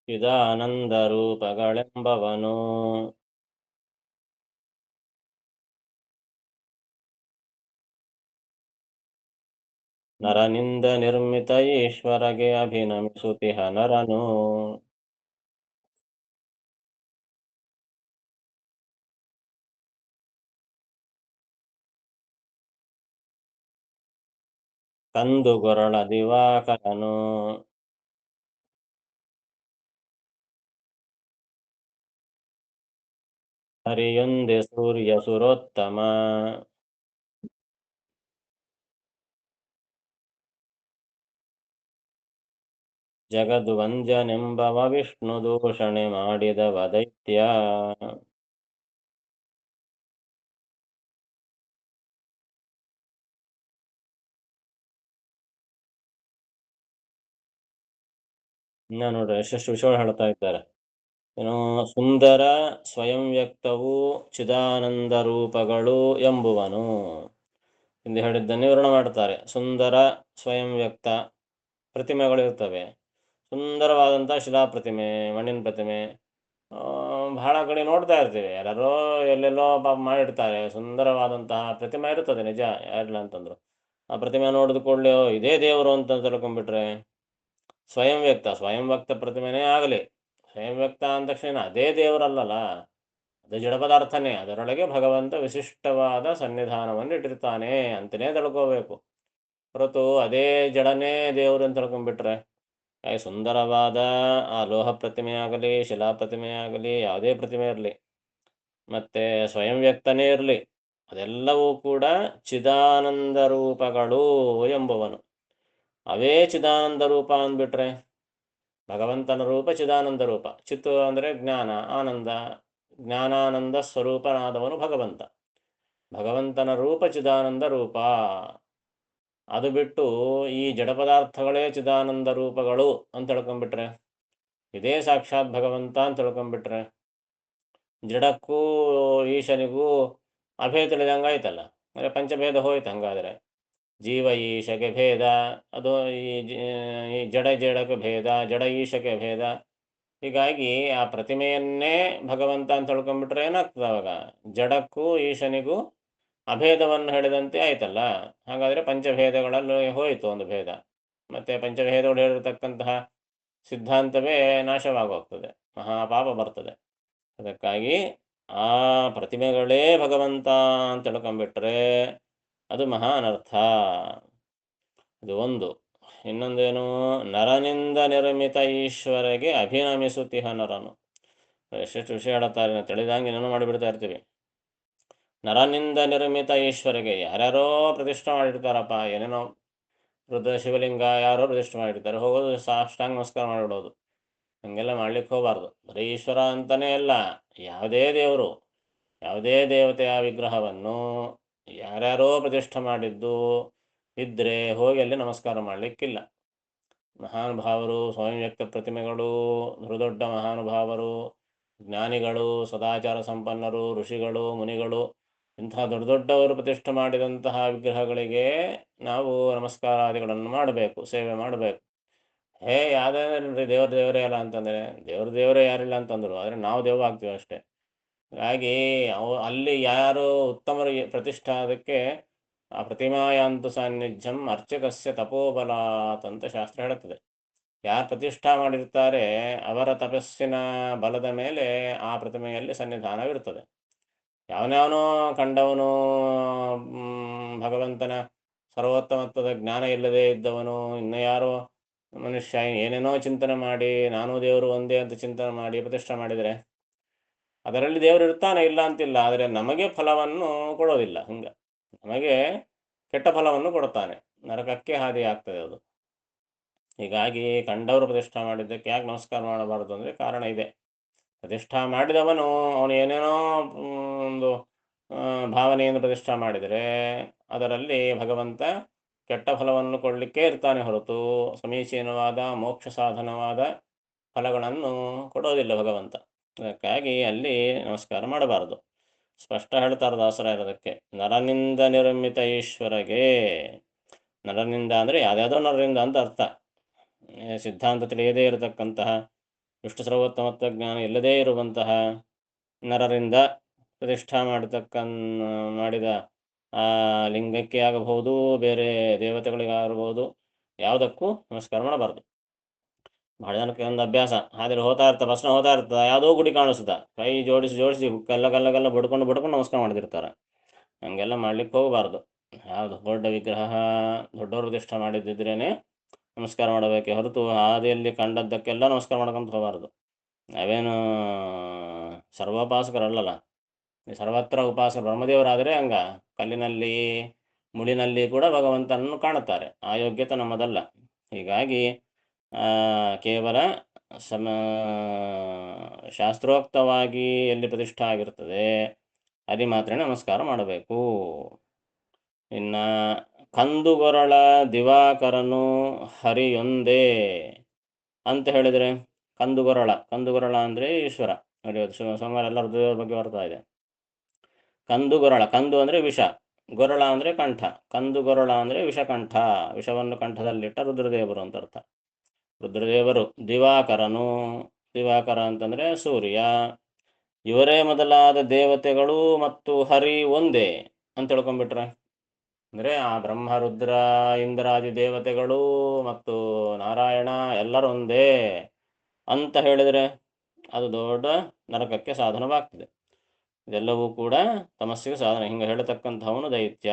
ಚಿದಾನಂದ ರೂಪಗಳೆಂಬವನು. ನರನಿಂದ ನಿರ್ಮಿತ ಈಶ್ವರಗೆ ಅಭಿನಮಿಸುತ್ತಿಹ ನರನು. ಕಂದುಗೊರಳ ದಿವಾಕರನು. ಹರಿಯೊಂದೆ ಸೂರ್ಯ ಸುರೋತ್ತಮ. ಜಗದ್ವಂದ್ಯನೆಂಬವ ವಿಷ್ಣು ದೂಷಣೆ ಮಾಡಿದವ ದೈತ್ಯ. ಇನ್ನ ನೋಡ್ರಿ ಎಷ್ಟೆಷ್ಟು ವಿಷಯಗಳು ಹೇಳ್ತಾ ಇದ್ದಾರೆ. ಏನು ಸುಂದರ ಸ್ವಯಂ ವ್ಯಕ್ತವು ಚಿದಾನಂದ ರೂಪಗಳು ಎಂಬುವನು. ಎಂದು ಹೇಳಿದ್ದನ್ನೇ ವಿವರಣೆ ಮಾಡ್ತಾರೆ. ಸುಂದರ ಸ್ವಯಂ ವ್ಯಕ್ತ ಪ್ರತಿಮೆಗಳಿರ್ತವೆ. ಸುಂದರವಾದಂಥ ಶಿಲಾ ಪ್ರತಿಮೆ, ಮಣ್ಣಿನ ಪ್ರತಿಮೆ ಬಹಳ ಕಡೆ ನೋಡ್ತಾ ಇರ್ತೀವಿ. ಯಾರೋ ಎಲ್ಲೆಲ್ಲೋ ಪಾಪ ಮಾಡಿರ್ತಾರೆ, ಸುಂದರವಾದಂತಹ ಪ್ರತಿಮೆ ಇರ್ತದೆ, ನಿಜ, ಯಾರಿಲ್ಲ ಅಂತಂದ್ರು. ಆ ಪ್ರತಿಮೆ ನೋಡಿದ ಕೂಡಲೇ ಇದೇ ದೇವರು ಅಂತ ತಿಳ್ಕೊಂಡ್ಬಿಟ್ರೆ ಸ್ವಯಂ ವ್ಯಕ್ತ ಪ್ರತಿಮೆನೇ ಆಗಲಿ, ಸ್ವಯಂ ವ್ಯಕ್ತ ಅಂದ ತಕ್ಷಣ ಅದೇ ದೇವರಲ್ಲಲ್ಲ, ಅದು ಜಡ ಪದಾರ್ಥನೇ. ಅದರೊಳಗೆ ಭಗವಂತ ವಿಶಿಷ್ಟವಾದ ಸನ್ನಿಧಾನವನ್ನು ಇಟ್ಟಿರ್ತಾನೆ ಅಂತಲೇ ತಿಳ್ಕೋಬೇಕು. ಹೊರತು ಅದೇ ಜಡನೇ ದೇವರು ಅಂತ ತಿಳ್ಕೊಂಡ್ಬಿಟ್ರೆ ಸುಂದರವಾದ ಆ ಲೋಹ ಪ್ರತಿಮೆ ಆಗಲಿ, ಶಿಲಾ ಪ್ರತಿಮೆ ಆಗಲಿ, ಯಾವುದೇ ಪ್ರತಿಮೆ ಇರಲಿ, ಮತ್ತೆ ಸ್ವಯಂ ವ್ಯಕ್ತನೇ ಇರಲಿ, ಅದೆಲ್ಲವೂ ಕೂಡ ಚಿದಾನಂದ ರೂಪಗಳು ಎಂಬುವನು. ಅವೇ ಚಿದಾನಂದ ರೂಪ ಅಂದ್ಬಿಟ್ರೆ ಭಗವಂತನ ರೂಪ ಚಿದಾನಂದ ರೂಪ. ಚಿತ್ತು ಅಂದರೆ ಜ್ಞಾನ, ಆನಂದ, ಜ್ಞಾನಾನಂದ ಸ್ವರೂಪನಾದವನು ಭಗವಂತ. ಭಗವಂತನ ರೂಪ ಚಿದಾನಂದ ರೂಪ. ಅದು ಬಿಟ್ಟು ಈ ಜಡ ಪದಾರ್ಥಗಳೇ ಚಿದಾನಂದ ರೂಪಗಳು ಅಂತ ತಿಳ್ಕೊಂಡ್ಬಿಟ್ರೆ, ಇದೇ ಸಾಕ್ಷಾತ್ ಭಗವಂತ ಅಂತ ತಿಳ್ಕೊಂಡ್ಬಿಟ್ರೆ ಜಡಕ್ಕೂ ಈಶನಿಗೂ ಅಭೇದ ತಿಳಿದಂಗಾಯ್ತಲ್ಲ. ಅಂದರೆ ಪಂಚಭೇದ ಹೋಯ್ತು. ಹಂಗಾದರೆ ಜೀವ ಈಶಕ್ಕೆ ಭೇದ, ಅದು ಈ ಜಡಕ್ಕೆ ಭೇದ, ಜಡ ಈಶಕ್ಕೆ ಭೇದ. ಹೀಗಾಗಿ ಆ ಪ್ರತಿಮೆಯನ್ನೇ ಭಗವಂತ ಅಂತ ತಿಳ್ಕೊಂಡ್ಬಿಟ್ರೆ ಏನಾಗ್ತದೆ ಅವಾಗ? ಜಡಕ್ಕೂ ಈಶನಿಗೂ ಅಭೇದವನ್ನು ಹೇಳಿದಂತೆ ಆಯ್ತಲ್ಲ. ಹಾಗಾದರೆ ಪಂಚಭೇದಗಳಲ್ಲಿ ಹೋಯಿತು ಒಂದು ಭೇದ. ಮತ್ತೆ ಪಂಚಭೇದಗಳು ಹೇಳಿರತಕ್ಕಂತಹ ಸಿದ್ಧಾಂತವೇ ನಾಶವಾಗೋಗ್ತದೆ, ಮಹಾಪಾಪ ಬರ್ತದೆ. ಅದಕ್ಕಾಗಿ ಆ ಪ್ರತಿಮೆಗಳೇ ಭಗವಂತ ಅಂತ ತಿಳ್ಕೊಂಡ್ಬಿಟ್ರೆ ಅದು ಮಹಾ ಅನರ್ಥ. ಇದು ಒಂದು. ಇನ್ನೊಂದೇನು, ನರನಿಂದ ನಿರ್ಮಿತ ಈಶ್ವರಗೆ ಅಭಿನಮಿಸುತ್ತಿಹ ನರನು. ಎಷ್ಟೆಷ್ಟು ವಿಷಯ ಹೇಳುತ್ತಾರೆ, ತಿಳಿದಂಗೆ ಏನೋ ಮಾಡಿಬಿಡ್ತಾ ಇರ್ತೀವಿ. ನರನಿಂದ ನಿರ್ಮಿತ ಈಶ್ವರಿಗೆ ಯಾರ್ಯಾರೋ ಪ್ರತಿಷ್ಠೆ ಮಾಡಿರ್ತಾರಪ್ಪ, ಏನೇನೋ ರುದ್ರ ಶಿವಲಿಂಗ ಯಾರೋ ಪ್ರತಿಷ್ಠೆ ಮಾಡಿರ್ತಾರೆ, ಹೋಗೋದು ಸಾಷ್ಟಾಂಗ ನಮಸ್ಕಾರ ಮಾಡಿಬಿಡೋದು. ಹಂಗೆಲ್ಲ ಮಾಡ್ಲಿಕ್ಕೆ ಹೋಗಬಾರ್ದು. ಬರೀ ಈಶ್ವರ ಅಂತಲೇ ಅಲ್ಲ, ಯಾವುದೇ ದೇವರು, ಯಾವುದೇ ದೇವತೆಯ ವಿಗ್ರಹವನ್ನು ಯಾರ್ಯಾರೋ ಪ್ರತಿಷ್ಠೆ ಮಾಡಿದ್ದು ಇದ್ದರೆ ಹೋಗಿ ಅಲ್ಲಿ ನಮಸ್ಕಾರ ಮಾಡಲಿಕ್ಕಿಲ್ಲ. ಮಹಾನುಭಾವರು, ಸ್ವಯಂ ವ್ಯಕ್ತ ಪ್ರತಿಮೆಗಳು, ದೊಡ್ಡ ಮಹಾನುಭಾವರು, ಜ್ಞಾನಿಗಳು, ಸದಾಚಾರ ಸಂಪನ್ನರು, ಋಷಿಗಳು, ಮುನಿಗಳು, ಇಂತಹ ದೊಡ್ಡವರು ಪ್ರತಿಷ್ಠೆ ಮಾಡಿದಂತಹ ವಿಗ್ರಹಗಳಿಗೆ ನಾವು ನಮಸ್ಕಾರಾದಿಗಳನ್ನು ಮಾಡಬೇಕು, ಸೇವೆ ಮಾಡಬೇಕು. ಯಾವುದೇ ದೇವರೇ ಅಲ್ಲ ಅಂತಂದರೆ ದೇವರೇ ಯಾರಿಲ್ಲ ಅಂತಂದರು, ಆದರೆ ನಾವು ದೇವ ಆಗ್ತೀವಿ ಅಷ್ಟೇ. ಹಾಗಾಗಿ ಅಲ್ಲಿ ಯಾರು ಉತ್ತಮರು ಪ್ರತಿಷ್ಠೆ ಅದಕ್ಕೆ ಆ ಪ್ರತಿಮಾಯಾಂತು ಸಾನ್ನಿಧ್ಯಂ ಅರ್ಚಕಸ್ಯ ತಪೋಬಲಾತ್ ಅಂತ ಶಾಸ್ತ್ರ ಹೇಳುತ್ತದೆ. ಯಾರು ಪ್ರತಿಷ್ಠಾ ಮಾಡಿರ್ತಾರೆ ಅವರ ತಪಸ್ಸಿನ ಬಲದ ಮೇಲೆ ಆ ಪ್ರತಿಮೆಯಲ್ಲಿ ಸನ್ನಿಧಾನವಿರುತ್ತದೆ. ಯಾವನ್ಯಾವನೋ ಕಂಡವನು, ಭಗವಂತನ ಸರ್ವೋತ್ತಮತ್ವದ ಜ್ಞಾನ ಇಲ್ಲದೆ ಇದ್ದವನು, ಇನ್ನು ಯಾರೋ ಮನುಷ್ಯ ಏನೇನೋ ಚಿಂತನೆ ಮಾಡಿ ನಾನು ದೇವರು ಒಂದೇ ಅಂತ ಚಿಂತನೆ ಮಾಡಿ ಪ್ರತಿಷ್ಠೆ ಮಾಡಿದರೆ ಅದರಲ್ಲಿ ದೇವರು ಇರ್ತಾನೆ, ಇಲ್ಲ ಅಂತಿಲ್ಲ, ಆದರೆ ನಮಗೆ ಫಲವನ್ನು ಕೊಡೋದಿಲ್ಲ. ಹಂಗೆ ನಮಗೆ ಕೆಟ್ಟ ಫಲವನ್ನು ಕೊಡ್ತಾನೆ, ನರಕಕ್ಕೆ ಹಾದಿ ಆಗ್ತದೆ ಅದು. ಹೀಗಾಗಿ ಕಂಡವರು ಪ್ರತಿಷ್ಠಾ ಮಾಡಿದ್ದಕ್ಕೆ ಯಾಕೆ ನಮಸ್ಕಾರ ಮಾಡಬಾರ್ದು ಅಂದರೆ ಕಾರಣ ಇದೆ. ಪ್ರತಿಷ್ಠಾ ಮಾಡಿದವನು ಅವನು ಏನೇನೋ ಒಂದು ಭಾವನೆಯನ್ನು ಪ್ರತಿಷ್ಠಾ ಮಾಡಿದರೆ ಅದರಲ್ಲಿ ಭಗವಂತ ಕೆಟ್ಟ ಫಲವನ್ನು ಕೊಡಲಿಕ್ಕೆ ಇರ್ತಾನೆ ಹೊರತು ಸಮೀಚೀನವಾದ ಮೋಕ್ಷ ಸಾಧನವಾದ ಫಲಗಳನ್ನು ಕೊಡೋದಿಲ್ಲ ಭಗವಂತ. ಅದಕ್ಕಾಗಿ ಅಲ್ಲಿ ನಮಸ್ಕಾರ ಮಾಡಬಾರದು. ಸ್ಪಷ್ಟ ಹೇಳ್ತಾರೆ ದಾಸರಾಯರದಕ್ಕೆ. ನರನಿಂದ ನಿರ್ಮಿತ ಈಶ್ವರಗೆ, ನರನಿಂದ ಅಂದರೆ ಯಾವುದ್ಯಾವುದೋ ನರನಿಂದ ಅಂತ ಅರ್ಥ. ಸಿದ್ಧಾಂತ ತಿಳಿಯದೇ ಇರತಕ್ಕಂತಹ, ವಿಷ್ಣು ಸರ್ವೋತ್ತಮತ್ವ ಜ್ಞಾನ ಇಲ್ಲದೇ ಇರುವಂತಹ ನರರಿಂದ ಪ್ರತಿಷ್ಠಾ ಮಾಡಿದ ಆ ಲಿಂಗಕ್ಕೆ ಆಗಬಹುದು, ಬೇರೆ ದೇವತೆಗಳಿಗಾಗಬಹುದು, ಯಾವುದಕ್ಕೂ ನಮಸ್ಕಾರ ಮಾಡಬಾರ್ದು. ಭಾಳ ಜನಕ್ಕೆ ಒಂದು ಅಭ್ಯಾಸ, ಹಾದಿಲಿ ಹೋಗ್ತಾ ಇರ್ತಾರೆ, ಬಸ್ನ ಹೋಗ್ತಾ ಇರ್ತದೆ, ಯಾವುದೋ ಗುಡಿ ಕಾಣಿಸ್ತದೆ, ಕೈ ಜೋಡಿಸಿ ಗಲ್ಲ ಬಡ್ಕೊಂಡು ನಮಸ್ಕಾರ ಮಾಡ್ತಿರ್ತಾರೆ. ಹಂಗೆಲ್ಲ ಮಾಡ್ಲಿಕ್ಕೆ ಹೋಗಬಾರ್ದು. ಯಾವುದು ದೊಡ್ಡ ವಿಗ್ರಹ ದೊಡ್ಡವರು ಪ್ರತಿಷ್ಠೆ ಮಾಡಿದ್ದಿದ್ರೇ ನಮಸ್ಕಾರ ಮಾಡಬೇಕೆ ಹೊರತು ಹಾದಿಯಲ್ಲಿ ಕಂಡದ್ದಕ್ಕೆಲ್ಲ ನಮಸ್ಕಾರ ಮಾಡ್ಕೊಂತ ಹೋಗಬಾರ್ದು. ನಾವೇನು ಸರ್ವೋಪಾಸಕರಲ್ಲಲ್ಲ, ಸರ್ವತ್ರ ಉಪಾಸಕ ಬ್ರಹ್ಮದೇವರಾದರೆ ಹಂಗ ಕಲ್ಲಿನಲ್ಲಿ ಮುಳಿನಲ್ಲಿ ಕೂಡ ಭಗವಂತನನ್ನು ಕಾಣುತ್ತಾರೆ. ಆ ಯೋಗ್ಯತೆ ನಮ್ಮದಲ್ಲ. ಹೀಗಾಗಿ ಕೇವಲ ಸಮ ಶಾಸ್ತ್ರೋಕ್ತವಾಗಿ ಎಲ್ಲಿ ಪ್ರತಿಷ್ಠೆ ಆಗಿರ್ತದೆ ಅಲ್ಲಿ ಮಾತ್ರ ನಮಸ್ಕಾರ ಮಾಡಬೇಕು. ಇನ್ನು ಕಂದುಗೊರಳ ದಿವಾಕರನು ಹರಿಯೊಂದೇ ಅಂತ ಹೇಳಿದರೆ, ಕಂದುಗೊರಳ ಅಂದರೆ ಈಶ್ವರ. ನೋಡಿ, ಸೋಮವಾರ ಎಲ್ಲ ಹೃದಯದ ಬಗ್ಗೆ ಬರ್ತಾ ಇದೆ. ಕಂದುಗೊರಳ, ಕಂದು ಅಂದರೆ ವಿಷ, ಗೊರಳ ಅಂದರೆ ಕಂಠ. ಕಂದುಗೊರಳ ಅಂದರೆ ವಿಷಕಂಠ, ವಿಷವನ್ನು ಕಂಠದಲ್ಲಿಟ್ಟ ರುದ್ರದೇವರು ಅಂತ ಅರ್ಥ. ರುದ್ರದೇವರು ದಿವಾಕರನು, ದಿವಾಕರ ಅಂತಂದರೆ ಸೂರ್ಯ. ಇವರೇ ಮೊದಲಾದ ದೇವತೆಗಳು ಮತ್ತು ಹರಿ ಒಂದೇ ಅಂತ ತಿಳ್ಕೊಂಡ್ಬಿಟ್ರೆ, ಅಂದರೆ ಆ ಬ್ರಹ್ಮ ರುದ್ರ ಇಂದ್ರಾದಿ ದೇವತೆಗಳು ಮತ್ತು ನಾರಾಯಣ ಎಲ್ಲರೂ ಒಂದೇ ಅಂತ ಹೇಳಿದರೆ ಅದು ದೊಡ್ಡ ನರಕಕ್ಕೆ ಸಾಧನವಾಗ್ತದೆ. ಇದೆಲ್ಲವೂ ಕೂಡ ತಮಸ್ಸಿಗೆ ಸಾಧನ. ಹಿಂಗೆ ಹೇಳತಕ್ಕಂಥವನು ದೈತ್ಯ.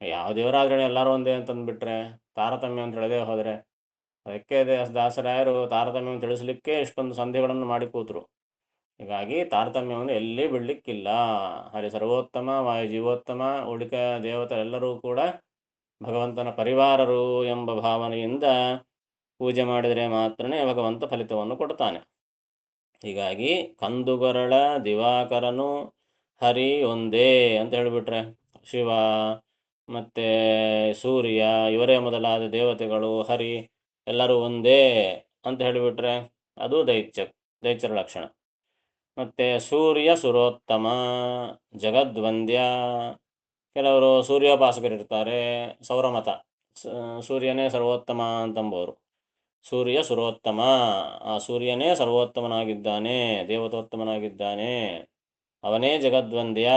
ಯಾವ ದೇವರಾದ್ರೂ ಎಲ್ಲರೂ ಒಂದೇ ಅಂತಂದ್ಬಿಟ್ರೆ ತಾರತಮ್ಯ ಅಂತ ಹೇಳದೆ ಹೋದರೆ, ಅದಕ್ಕೆ ದಾಸರಾಯರು ತಾರತಮ್ಯವನ್ನು ತಿಳಿಸಲಿಕ್ಕೆ ಇಷ್ಟೊಂದು ಸಂಧಿಗಳನ್ನು ಮಾಡಿ ಕೂತರು. ಹೀಗಾಗಿ ತಾರತಮ್ಯವನ್ನು ಎಲ್ಲಿ ಬಿಡಲಿಕ್ಕಿಲ್ಲ. ಹರಿ ಸರ್ವೋತ್ತಮ, ವಾಯು ಜೀವೋತ್ತಮ, ಉಳಿಕ ದೇವತೆಲ್ಲರೂ ಕೂಡ ಭಗವಂತನ ಪರಿವಾರರು ಎಂಬ ಭಾವನೆಯಿಂದ ಪೂಜೆ ಮಾಡಿದರೆ ಮಾತ್ರನೇ ಭಗವಂತ ಫಲಿತವನ್ನು ಕೊಡ್ತಾನೆ. ಹೀಗಾಗಿ ಕಂದುಗೊರಳ ದಿವಾಕರನು ಹರಿ ಒಂದೇ ಅಂತ ಹೇಳಿಬಿಟ್ರೆ, ಶಿವ ಮತ್ತು ಸೂರ್ಯ ಇವರೇ ಮೊದಲಾದ ದೇವತೆಗಳು, ಹರಿ ಎಲ್ಲರೂ ಒಂದೇ ಅಂತ ಹೇಳಿಬಿಟ್ರೆ ಅದು ದೈತ್ಯರ ಲಕ್ಷಣ. ಮತ್ತು ಸೂರ್ಯ ಸುರೋತ್ತಮ, ಜಗದ್ವಂದ್ಯ. ಕೆಲವರು ಸೂರ್ಯೋಪಾಸಕರಿರ್ತಾರೆ, ಸೌರಮತ, ಸೂರ್ಯನೇ ಸರ್ವೋತ್ತಮ ಅಂತಂಬೋರು. ಸೂರ್ಯ ಸುರೋತ್ತಮ, ಆ ಸೂರ್ಯನೇ ಸರ್ವೋತ್ತಮನಾಗಿದ್ದಾನೆ, ದೇವತೋತ್ತಮನಾಗಿದ್ದಾನೆ, ಅವನೇ ಜಗದ್ವಂದ್ಯ,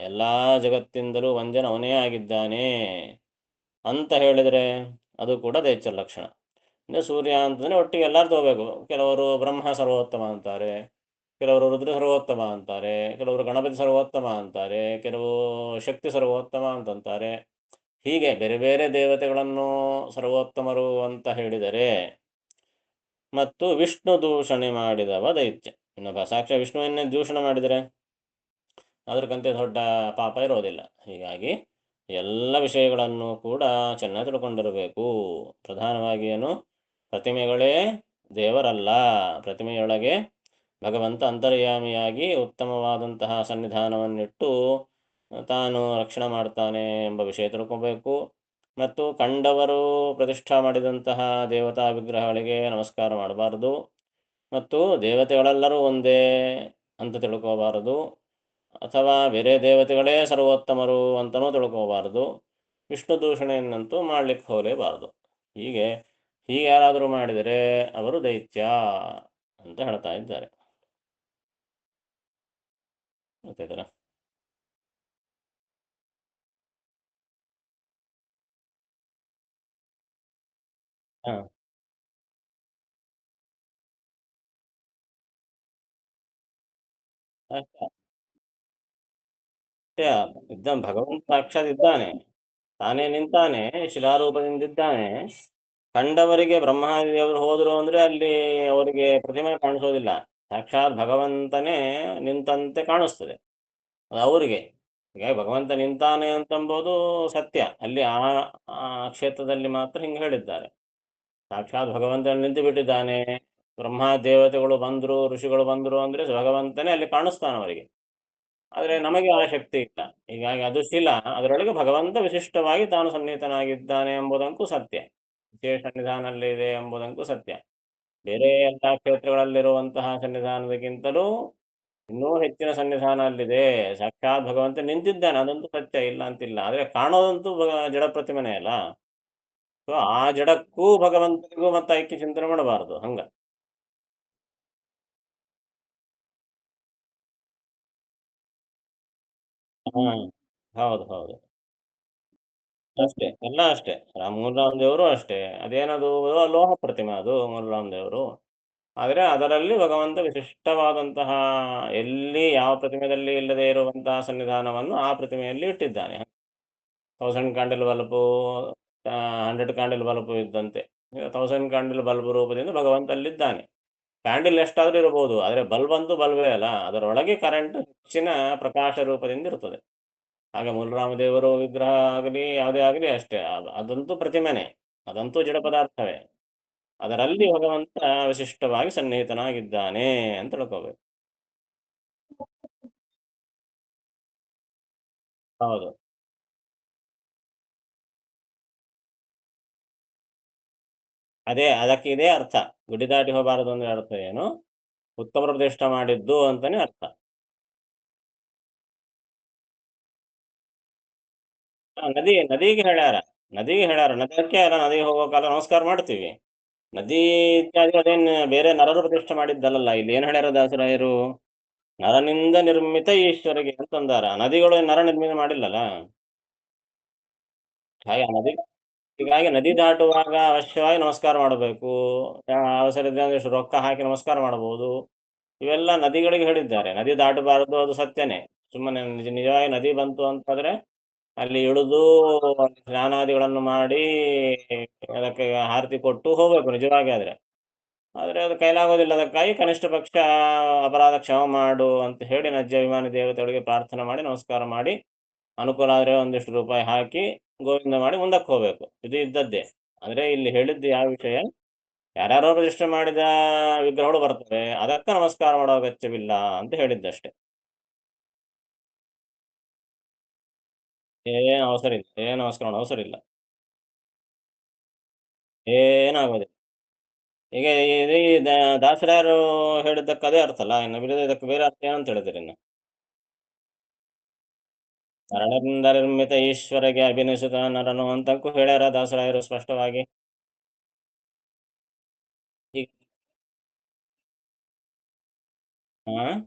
ಎಲ್ಲ ಜಗತ್ತಿಂದಲೂ ವಂದ್ಯನ ಅವನೇ ಆಗಿದ್ದಾನೆ ಅಂತ ಹೇಳಿದರೆ ಅದು ಕೂಡ ದೈತ್ಯರ ಲಕ್ಷಣ. ಅಂದರೆ ಸೂರ್ಯ ಅಂತಂದರೆ ಒಟ್ಟಿಗೆ ಎಲ್ಲರೂ ತಗೋಬೇಕು. ಕೆಲವರು ಬ್ರಹ್ಮ ಸರ್ವೋತ್ತಮ ಅಂತಾರೆ, ಕೆಲವರು ರುದ್ರ ಸರ್ವೋತ್ತಮ ಅಂತಾರೆ, ಕೆಲವರು ಗಣಪತಿ ಸರ್ವೋತ್ತಮ ಅಂತಾರೆ, ಕೆಲವು ಶಕ್ತಿ ಸರ್ವೋತ್ತಮ ಅಂತಂತಾರೆ. ಹೀಗೆ ಬೇರೆ ಬೇರೆ ದೇವತೆಗಳನ್ನು ಸರ್ವೋತ್ತಮರು ಅಂತ ಹೇಳಿದರೆ ಮತ್ತು ವಿಷ್ಣು ದೂಷಣೆ ಮಾಡಿದವ ದೈತ್ಯ. ಇನ್ನೊಬ್ಬ ಸಾಕ್ಷಾತ್ ವಿಷ್ಣುವನ್ನೇ ದೂಷಣೆ ಮಾಡಿದರೆ ಅದಕ್ಕಂತೆ ದೊಡ್ಡ ಪಾಪ ಇರೋದಿಲ್ಲ. ಹೀಗಾಗಿ ಎಲ್ಲ ವಿಷಯಗಳನ್ನು ಕೂಡ ಚೆನ್ನಾಗಿ ತಿಳ್ಕೊಂಡಿರಬೇಕು. ಪ್ರಧಾನವಾಗಿ ಏನು, ಪ್ರತಿಮೆಗಳೇ ದೇವರಲ್ಲ, ಪ್ರತಿಮೆಯೊಳಗೆ ಭಗವಂತ ಅಂತರ್ಯಾಮಿಯಾಗಿ ಉತ್ತಮವಾದಂತಹ ಸನ್ನಿಧಾನವನ್ನಿಟ್ಟು ತಾನು ರಕ್ಷಣೆ ಮಾಡ್ತಾನೆ ಎಂಬ ವಿಷಯ ತಿಳ್ಕೊಬೇಕು. ಮತ್ತು ಕಂಡವರು ಪ್ರತಿಷ್ಠಾ ಮಾಡಿದಂತಹ ದೇವತಾ ವಿಗ್ರಹಗಳಿಗೆ ನಮಸ್ಕಾರ ಮಾಡಬಾರದು, ಮತ್ತು ದೇವತೆಗಳೆಲ್ಲರೂ ಒಂದೇ ಅಂತ ತಿಳ್ಕೋಬಾರದು, ಅಥವಾ ಬೇರೆ ದೇವತೆಗಳೇ ಸರ್ವೋತ್ತಮರು ಅಂತಲೂ ತಿಳ್ಕೋಬಾರದು. ವಿಷ್ಣು ದೂಷಣೆಯನ್ನಂತೂ ಮಾಡಲಿಕ್ಕೆ ಹೋಗಲೇಬಾರದು. ಹೀಗೆ ಯಾರಾದರೂ ಮಾಡಿದರೆ ಅವರು ದೈತ್ಯ ಅಂತ ಹೇಳ್ತಾ ಇದ್ದಾರೆ. ಗೊತ್ತಾಯ್ತಲ್ಲ? ಹಾಂ, ಅಷ್ಟೇ. ಭಗವಂತ ಸಾಕ್ಷಾತ್ ಇದ್ದಾನೆ, ತಾನೇ ನಿಂತಾನೆ, ಶಿಲಾರೂಪದಿಂದಿದ್ದಾನೆ. ಕಂಡವರಿಗೆ ಬ್ರಹ್ಮಾದೇವರು ಹೋದರು ಅಂದರೆ ಅಲ್ಲಿ ಅವರಿಗೆ ಪ್ರತಿಮೆ ಕಾಣಿಸೋದಿಲ್ಲ, ಸಾಕ್ಷಾತ್ ಭಗವಂತನೇ ನಿಂತಂತೆ ಕಾಣಿಸ್ತದೆ ಅದು ಅವರಿಗೆ. ಹೀಗಾಗಿ ಭಗವಂತ ನಿಂತಾನೆ ಅಂತಂಬೋದು ಸತ್ಯ. ಅಲ್ಲಿ ಆ ಆ ಕ್ಷೇತ್ರದಲ್ಲಿ ಮಾತ್ರ ಹಿಂಗೆ ಹೇಳಿದ್ದಾರೆ. ಸಾಕ್ಷಾತ್ ಭಗವಂತ ನಿಂತು ಬಿಟ್ಟಿದ್ದಾನೆ, ಬ್ರಹ್ಮ ದೇವತೆಗಳು ಬಂದರು, ಋಷಿಗಳು ಬಂದರು ಅಂದರೆ ಭಗವಂತನೇ ಅಲ್ಲಿ ಕಾಣಿಸ್ತಾನೆ ಅವರಿಗೆ. ಆದರೆ ನಮಗೆ ಆ ಶಕ್ತಿ ಇಲ್ಲ. ಹೀಗಾಗಿ ಅದು ಶಿಲ, ಅದರೊಳಗೆ ಭಗವಂತ ವಿಶಿಷ್ಟವಾಗಿ ತಾನು ಸನ್ನಿಹಿತನಾಗಿದ್ದಾನೆ ಎಂಬುದಂತೂ ಸತ್ಯ, ವಿಶೇಷ ಸನ್ನಿಧಾನದಲ್ಲಿದೆ ಎಂಬುದಂತೂ ಸತ್ಯ. ಬೇರೆ ಎಲ್ಲ ಕ್ಷೇತ್ರಗಳಲ್ಲಿರುವಂತಹ ಸನ್ನಿಧಾನದಕ್ಕಿಂತಲೂ ಇನ್ನೂ ಹೆಚ್ಚಿನ ಸನ್ನಿಧಾನ ಅಲ್ಲಿದೆ. ಸಾಕ್ಷಾತ್ ಭಗವಂತ ನಿಂತಿದ್ದಾನೆ, ಅದಂತೂ ಸತ್ಯ, ಇಲ್ಲ ಅಂತಿಲ್ಲ. ಆದರೆ ಕಾಣೋದಂತೂ ಜಡ ಪ್ರತಿಮೆನೇ ಅಲ್ಲ. ಸೊ ಆ ಜಡಕ್ಕೂ ಭಗವಂತನಿಗೂ ಮತ್ತೆ ಐಕ್ಯ ಚಿಂತನೆ ಮಾಡಬಾರದು ಹಂಗ. ಹ್ಮ್, ಹೌದು ಹೌದು, ಅಷ್ಟೇ, ಎಲ್ಲ ಅಷ್ಟೇ. ಮೂಲರಾಮ್ ದೇವರು ಅಷ್ಟೇ. ಅದೇನದು ಲೋಹ ಪ್ರತಿಮೆ, ಅದು ಮೂಲರಾಮ್ ದೇವರು. ಆದರೆ ಅದರಲ್ಲಿ ಭಗವಂತ ವಿಶಿಷ್ಟವಾದಂತಹ, ಎಲ್ಲಿ ಯಾವ ಪ್ರತಿಮೆಯಲ್ಲಿ ಇಲ್ಲದೆ ಇರುವಂತಹ ಸನ್ನಿಧಾನವನ್ನು ಆ ಪ್ರತಿಮೆಯಲ್ಲಿ ಇಟ್ಟಿದ್ದಾನೆ. 1000 ಕ್ಯಾಂಡಲ್ ಬಲ್ಬು, 100 ಕ್ಯಾಂಡಲ್ ಬಲ್ಬು ಇದ್ದಂತೆ 1000 ಕ್ಯಾಂಡಲ್ ಬಲ್ಬ್ ರೂಪದಿಂದ ಭಗವಂತ ಅಲ್ಲಿದ್ದಾನೆ. ಕ್ಯಾಂಡಲ್ ಎಷ್ಟಾದರೂ ಇರಬಹುದು, ಆದರೆ ಬಲ್ಬ್ ಅಂತೂ ಬಲ್ಬೇ ಅಲ್ಲ, ಅದರೊಳಗೆ ಕರೆಂಟ್ ಹೆಚ್ಚಿನ ಪ್ರಕಾಶ ರೂಪದಿಂದ ಇರ್ತದೆ. ಹಾಗೆ ಮೂಲರಾಮದೇವರು ವಿಗ್ರಹ ಆಗಲಿ ಯಾವುದೇ ಆಗಲಿ ಅಷ್ಟೇ, ಅದಂತೂ ಪ್ರತಿಮೆನೆ, ಅದಂತೂ ಜಡ ಪದಾರ್ಥವೇ. ಅದರಲ್ಲಿ ಭಗವಂತ ವಿಶಿಷ್ಟವಾಗಿ ಸನ್ನಿಹಿತನಾಗಿದ್ದಾನೆ ಅಂತ ತಿಳ್ಕೋಬೇಕು. ಹೌದು. ಅದಕ್ಕೆ ಇದೇ ಅರ್ಥ. ಗುಡಿ ದಾಟಿ ಹೋಗಬಾರದು ಅಂದ್ರೆ ಅರ್ಥ ಏನು? ಉತ್ತಮ ಪ್ರತಿಷ್ಠ ಮಾಡಿದ್ದು ಅಂತಾನೆ ಅರ್ಥ. ನದಿಗೆ ಹೇಳ್ಯಾರ. ನದಿಗೆ ಅಲ್ಲ, ನದಿಗೆ ಹೋಗೋ ಕಾಲ ನಮಸ್ಕಾರ ಮಾಡ್ತೀವಿ. ನದಿ ಇತ್ಯಾದಿ ಅದೇನ್ ಬೇರೆ ನರರು ಪ್ರತಿಷ್ಠೆ ಮಾಡಿದ್ದಲ್ಲಲ್ಲ. ಇಲ್ಲಿ ಏನ್ ಹೇಳ್ಯಾರ ದಾಸರಾಯರು? ನರನಿಂದ ನಿರ್ಮಿತ ಈಶ್ವರಿಗೆ ಅಂತಂದಾರ. ನದಿಗಳು ನರ ನಿರ್ಮಿತ ಮಾಡಿಲ್ಲಲ್ಲ. ಹಾಗೆ ಹೀಗಾಗಿ ನದಿ ದಾಟುವಾಗ ಅವಶ್ಯವಾಗಿ ನಮಸ್ಕಾರ ಮಾಡಬೇಕು. ಅವಸರ ಇದ್ರೆ ಒಂದಿಷ್ಟು ರೊಕ್ಕ ಹಾಕಿ ನಮಸ್ಕಾರ ಮಾಡಬಹುದು. ಇವೆಲ್ಲ ನದಿಗಳಿಗೆ ಹೇಳಿದ್ದಾರೆ. ನದಿ ದಾಟಬಾರದು, ಅದು ಸತ್ಯನೇ. ಸುಮ್ಮನೆ ನಿಜವಾಗಿ ನದಿ ಬಂತು ಅಂತಾದ್ರೆ ಅಲ್ಲಿ ಇಳಿದು ಸ್ನಾನಾದಿಗಳನ್ನು ಮಾಡಿ ಅದಕ್ಕೆ ಆರತಿ ಕೊಟ್ಟು ಹೋಗ್ಬೇಕು ನಿಜವಾಗಿ. ಆದ್ರೆ ಅದು ಕೈಲಾಗೋದಿಲ್ಲ. ಅದಕ್ಕಾಗಿ ಕನಿಷ್ಠ ಪಕ್ಷ ಅಪರಾಧ ಕ್ಷಮ ಮಾಡು ಅಂತ ಹೇಳಿ ನಜ್ಯಾಭಿಮಾನಿ ದೇವತೆಗಳಿಗೆ ಪ್ರಾರ್ಥನೆ ಮಾಡಿ ನಮಸ್ಕಾರ ಮಾಡಿ ಅನುಕೂಲ ಆದ್ರೆ ಒಂದಿಷ್ಟು ರೂಪಾಯಿ ಹಾಕಿ ಗೋವಿಂದ ಮಾಡಿ ಮುಂದಕ್ಕೆ ಹೋಗ್ಬೇಕು. ಇದು ಇದ್ದದ್ದೇ. ಅಂದ್ರೆ ಇಲ್ಲಿ ಹೇಳಿದ್ದು ಯಾವ ವಿಷಯ? ಯಾರ್ಯಾರೋ ಪ್ರತಿಷ್ಠೆ ಮಾಡಿದ ವಿಗ್ರಹಗಳು ಬರ್ತವೆ, ಅದಕ್ಕೆ ನಮಸ್ಕಾರ ಮಾಡೋ ಅಗತ್ಯವಿಲ್ಲ ಅಂತ ಹೇಳಿದ್ದಷ್ಟೇ. ಏನು ನಮಸ್ಕಾರ ಮಾಡೋ ಅವಸರ ಇಲ್ಲ. ಏನಾಗೋದಿಲ್ಲ. ಈಗ ಈ ದಾಸರಾಯರು ಹೇಳಿದ್ದಕ್ಕೆ ಅದೇ ಅರ್ಥ ಅಲ್ಲ. ಇನ್ನು ಬಿಡದೆ ಇದಕ್ಕೆ ಬೇರೆ ಅರ್ಥ ಏನಂತ ಹೇಳಿದ್ರಿ ಇನ್ನು? ನರನಿಂದ ನಿರ್ಮಿತ ಈಶ್ವರಗೆ ಅಭಿನಯಿಸಿದ ನರನು ಅಂತಕ್ಕೂ ಹೇಳ್ಯಾರ ದಾಸರಾಯರು ಸ್ಪಷ್ಟವಾಗಿ. ಈಗ ಹಾ,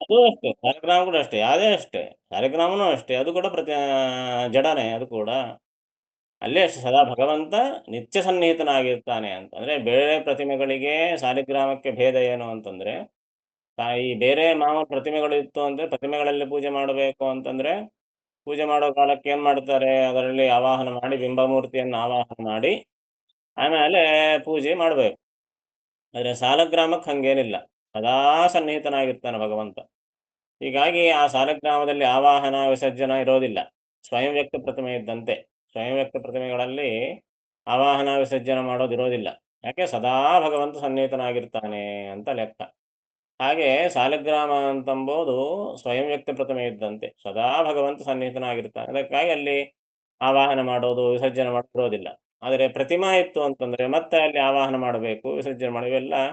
ಅದು ಅಷ್ಟೇ. ಸಾಲಿಗ್ರಾಮ ಕೂಡ ಅಷ್ಟೇ. ಅದೇ ಅಷ್ಟೇ. ಸಾಲಿಗ್ರಾಮನೂ ಅಷ್ಟೇ. ಅದು ಕೂಡ ಜಡನೇ ಅದು ಕೂಡ. ಅಲ್ಲೇ ಅಷ್ಟೇ. ಸದಾ ಭಗವಂತ ನಿತ್ಯ ಸನ್ನಿಹಿತನಾಗಿರ್ತಾನೆ ಅಂತ. ಅಂದ್ರೆ ಬೇರೆ ಪ್ರತಿಮೆಗಳಿಗೆ ಸಾಲಿಗ್ರಾಮಕ್ಕೆ ಭೇದ ಏನು ಅಂತಂದ್ರೆ, ಈ ಬೇರೆ ಮಾಮೂಲು ಪ್ರತಿಮೆಗಳು ಇತ್ತು ಅಂದ್ರೆ ಪ್ರತಿಮೆಗಳಲ್ಲಿ ಪೂಜೆ ಮಾಡಬೇಕು ಅಂತಂದ್ರೆ, ಪೂಜೆ ಮಾಡೋ ಕಾಲಕ್ಕೆ ಏನ್ ಮಾಡ್ತಾರೆ? ಅದರಲ್ಲಿ ಆವಾಹನ ಮಾಡಿ ಬಿಂಬಮೂರ್ತಿಯನ್ನು ಆವಾಹನ ಮಾಡಿ ಆಮೇಲೆ ಪೂಜೆ ಮಾಡ್ಬೇಕು. ಆದ್ರೆ ಸಾಲಗ್ರಾಮಕ್ಕೆ ಹಂಗೇನಿಲ್ಲ. ಸದಾ ಸನ್ನಿಹಿತನಾಗಿರ್ತಾನೆ ಭಗವಂತ. ಹೀಗಾಗಿ ಆ ಸಾಲಗ್ರಾಮದಲ್ಲಿ ಆವಾಹನ ವಿಸರ್ಜನ ಇರೋದಿಲ್ಲ. ಸ್ವಯಂ ವ್ಯಕ್ತ ಪ್ರತಿಮೆ ಇದ್ದಂತೆ. ಸ್ವಯಂ ವ್ಯಕ್ತ ಪ್ರತಿಮೆಗಳಲ್ಲಿ ಆವಾಹನ ವಿಸರ್ಜನ ಮಾಡೋದಿರೋದಿಲ್ಲ. ಯಾಕೆ? ಸದಾ ಭಗವಂತ ಸನ್ನಿಹಿತನಾಗಿರ್ತಾನೆ ಅಂತ ಲೆಕ್ಕ. ಹಾಗೆ ಸಾಲಿಗ್ರಾಮ ಅಂತಂಬೋದು ಸ್ವಯಂ ವ್ಯಕ್ತ ಪ್ರತಿಮೆ ಇದ್ದಂತೆ. ಸದಾ ಭಗವಂತ ಸನ್ನಿಹಿತನಾಗಿರ್ತಾನೆ. ಅದಕ್ಕಾಗಿ ಅಲ್ಲಿ ಆವಾಹನ ಮಾಡೋದು ವಿಸರ್ಜನೆ ಮಾಡೋದಿರೋದಿಲ್ಲ. ಆದರೆ ಪ್ರತಿಮಾ ಇತ್ತು ಅಂತಂದ್ರೆ ಮತ್ತೆ ಅಲ್ಲಿ ಆವಾಹನ ಮಾಡಬೇಕು, ವಿಸರ್ಜನೆ ಮಾಡಿ, ಇವೆಲ್ಲ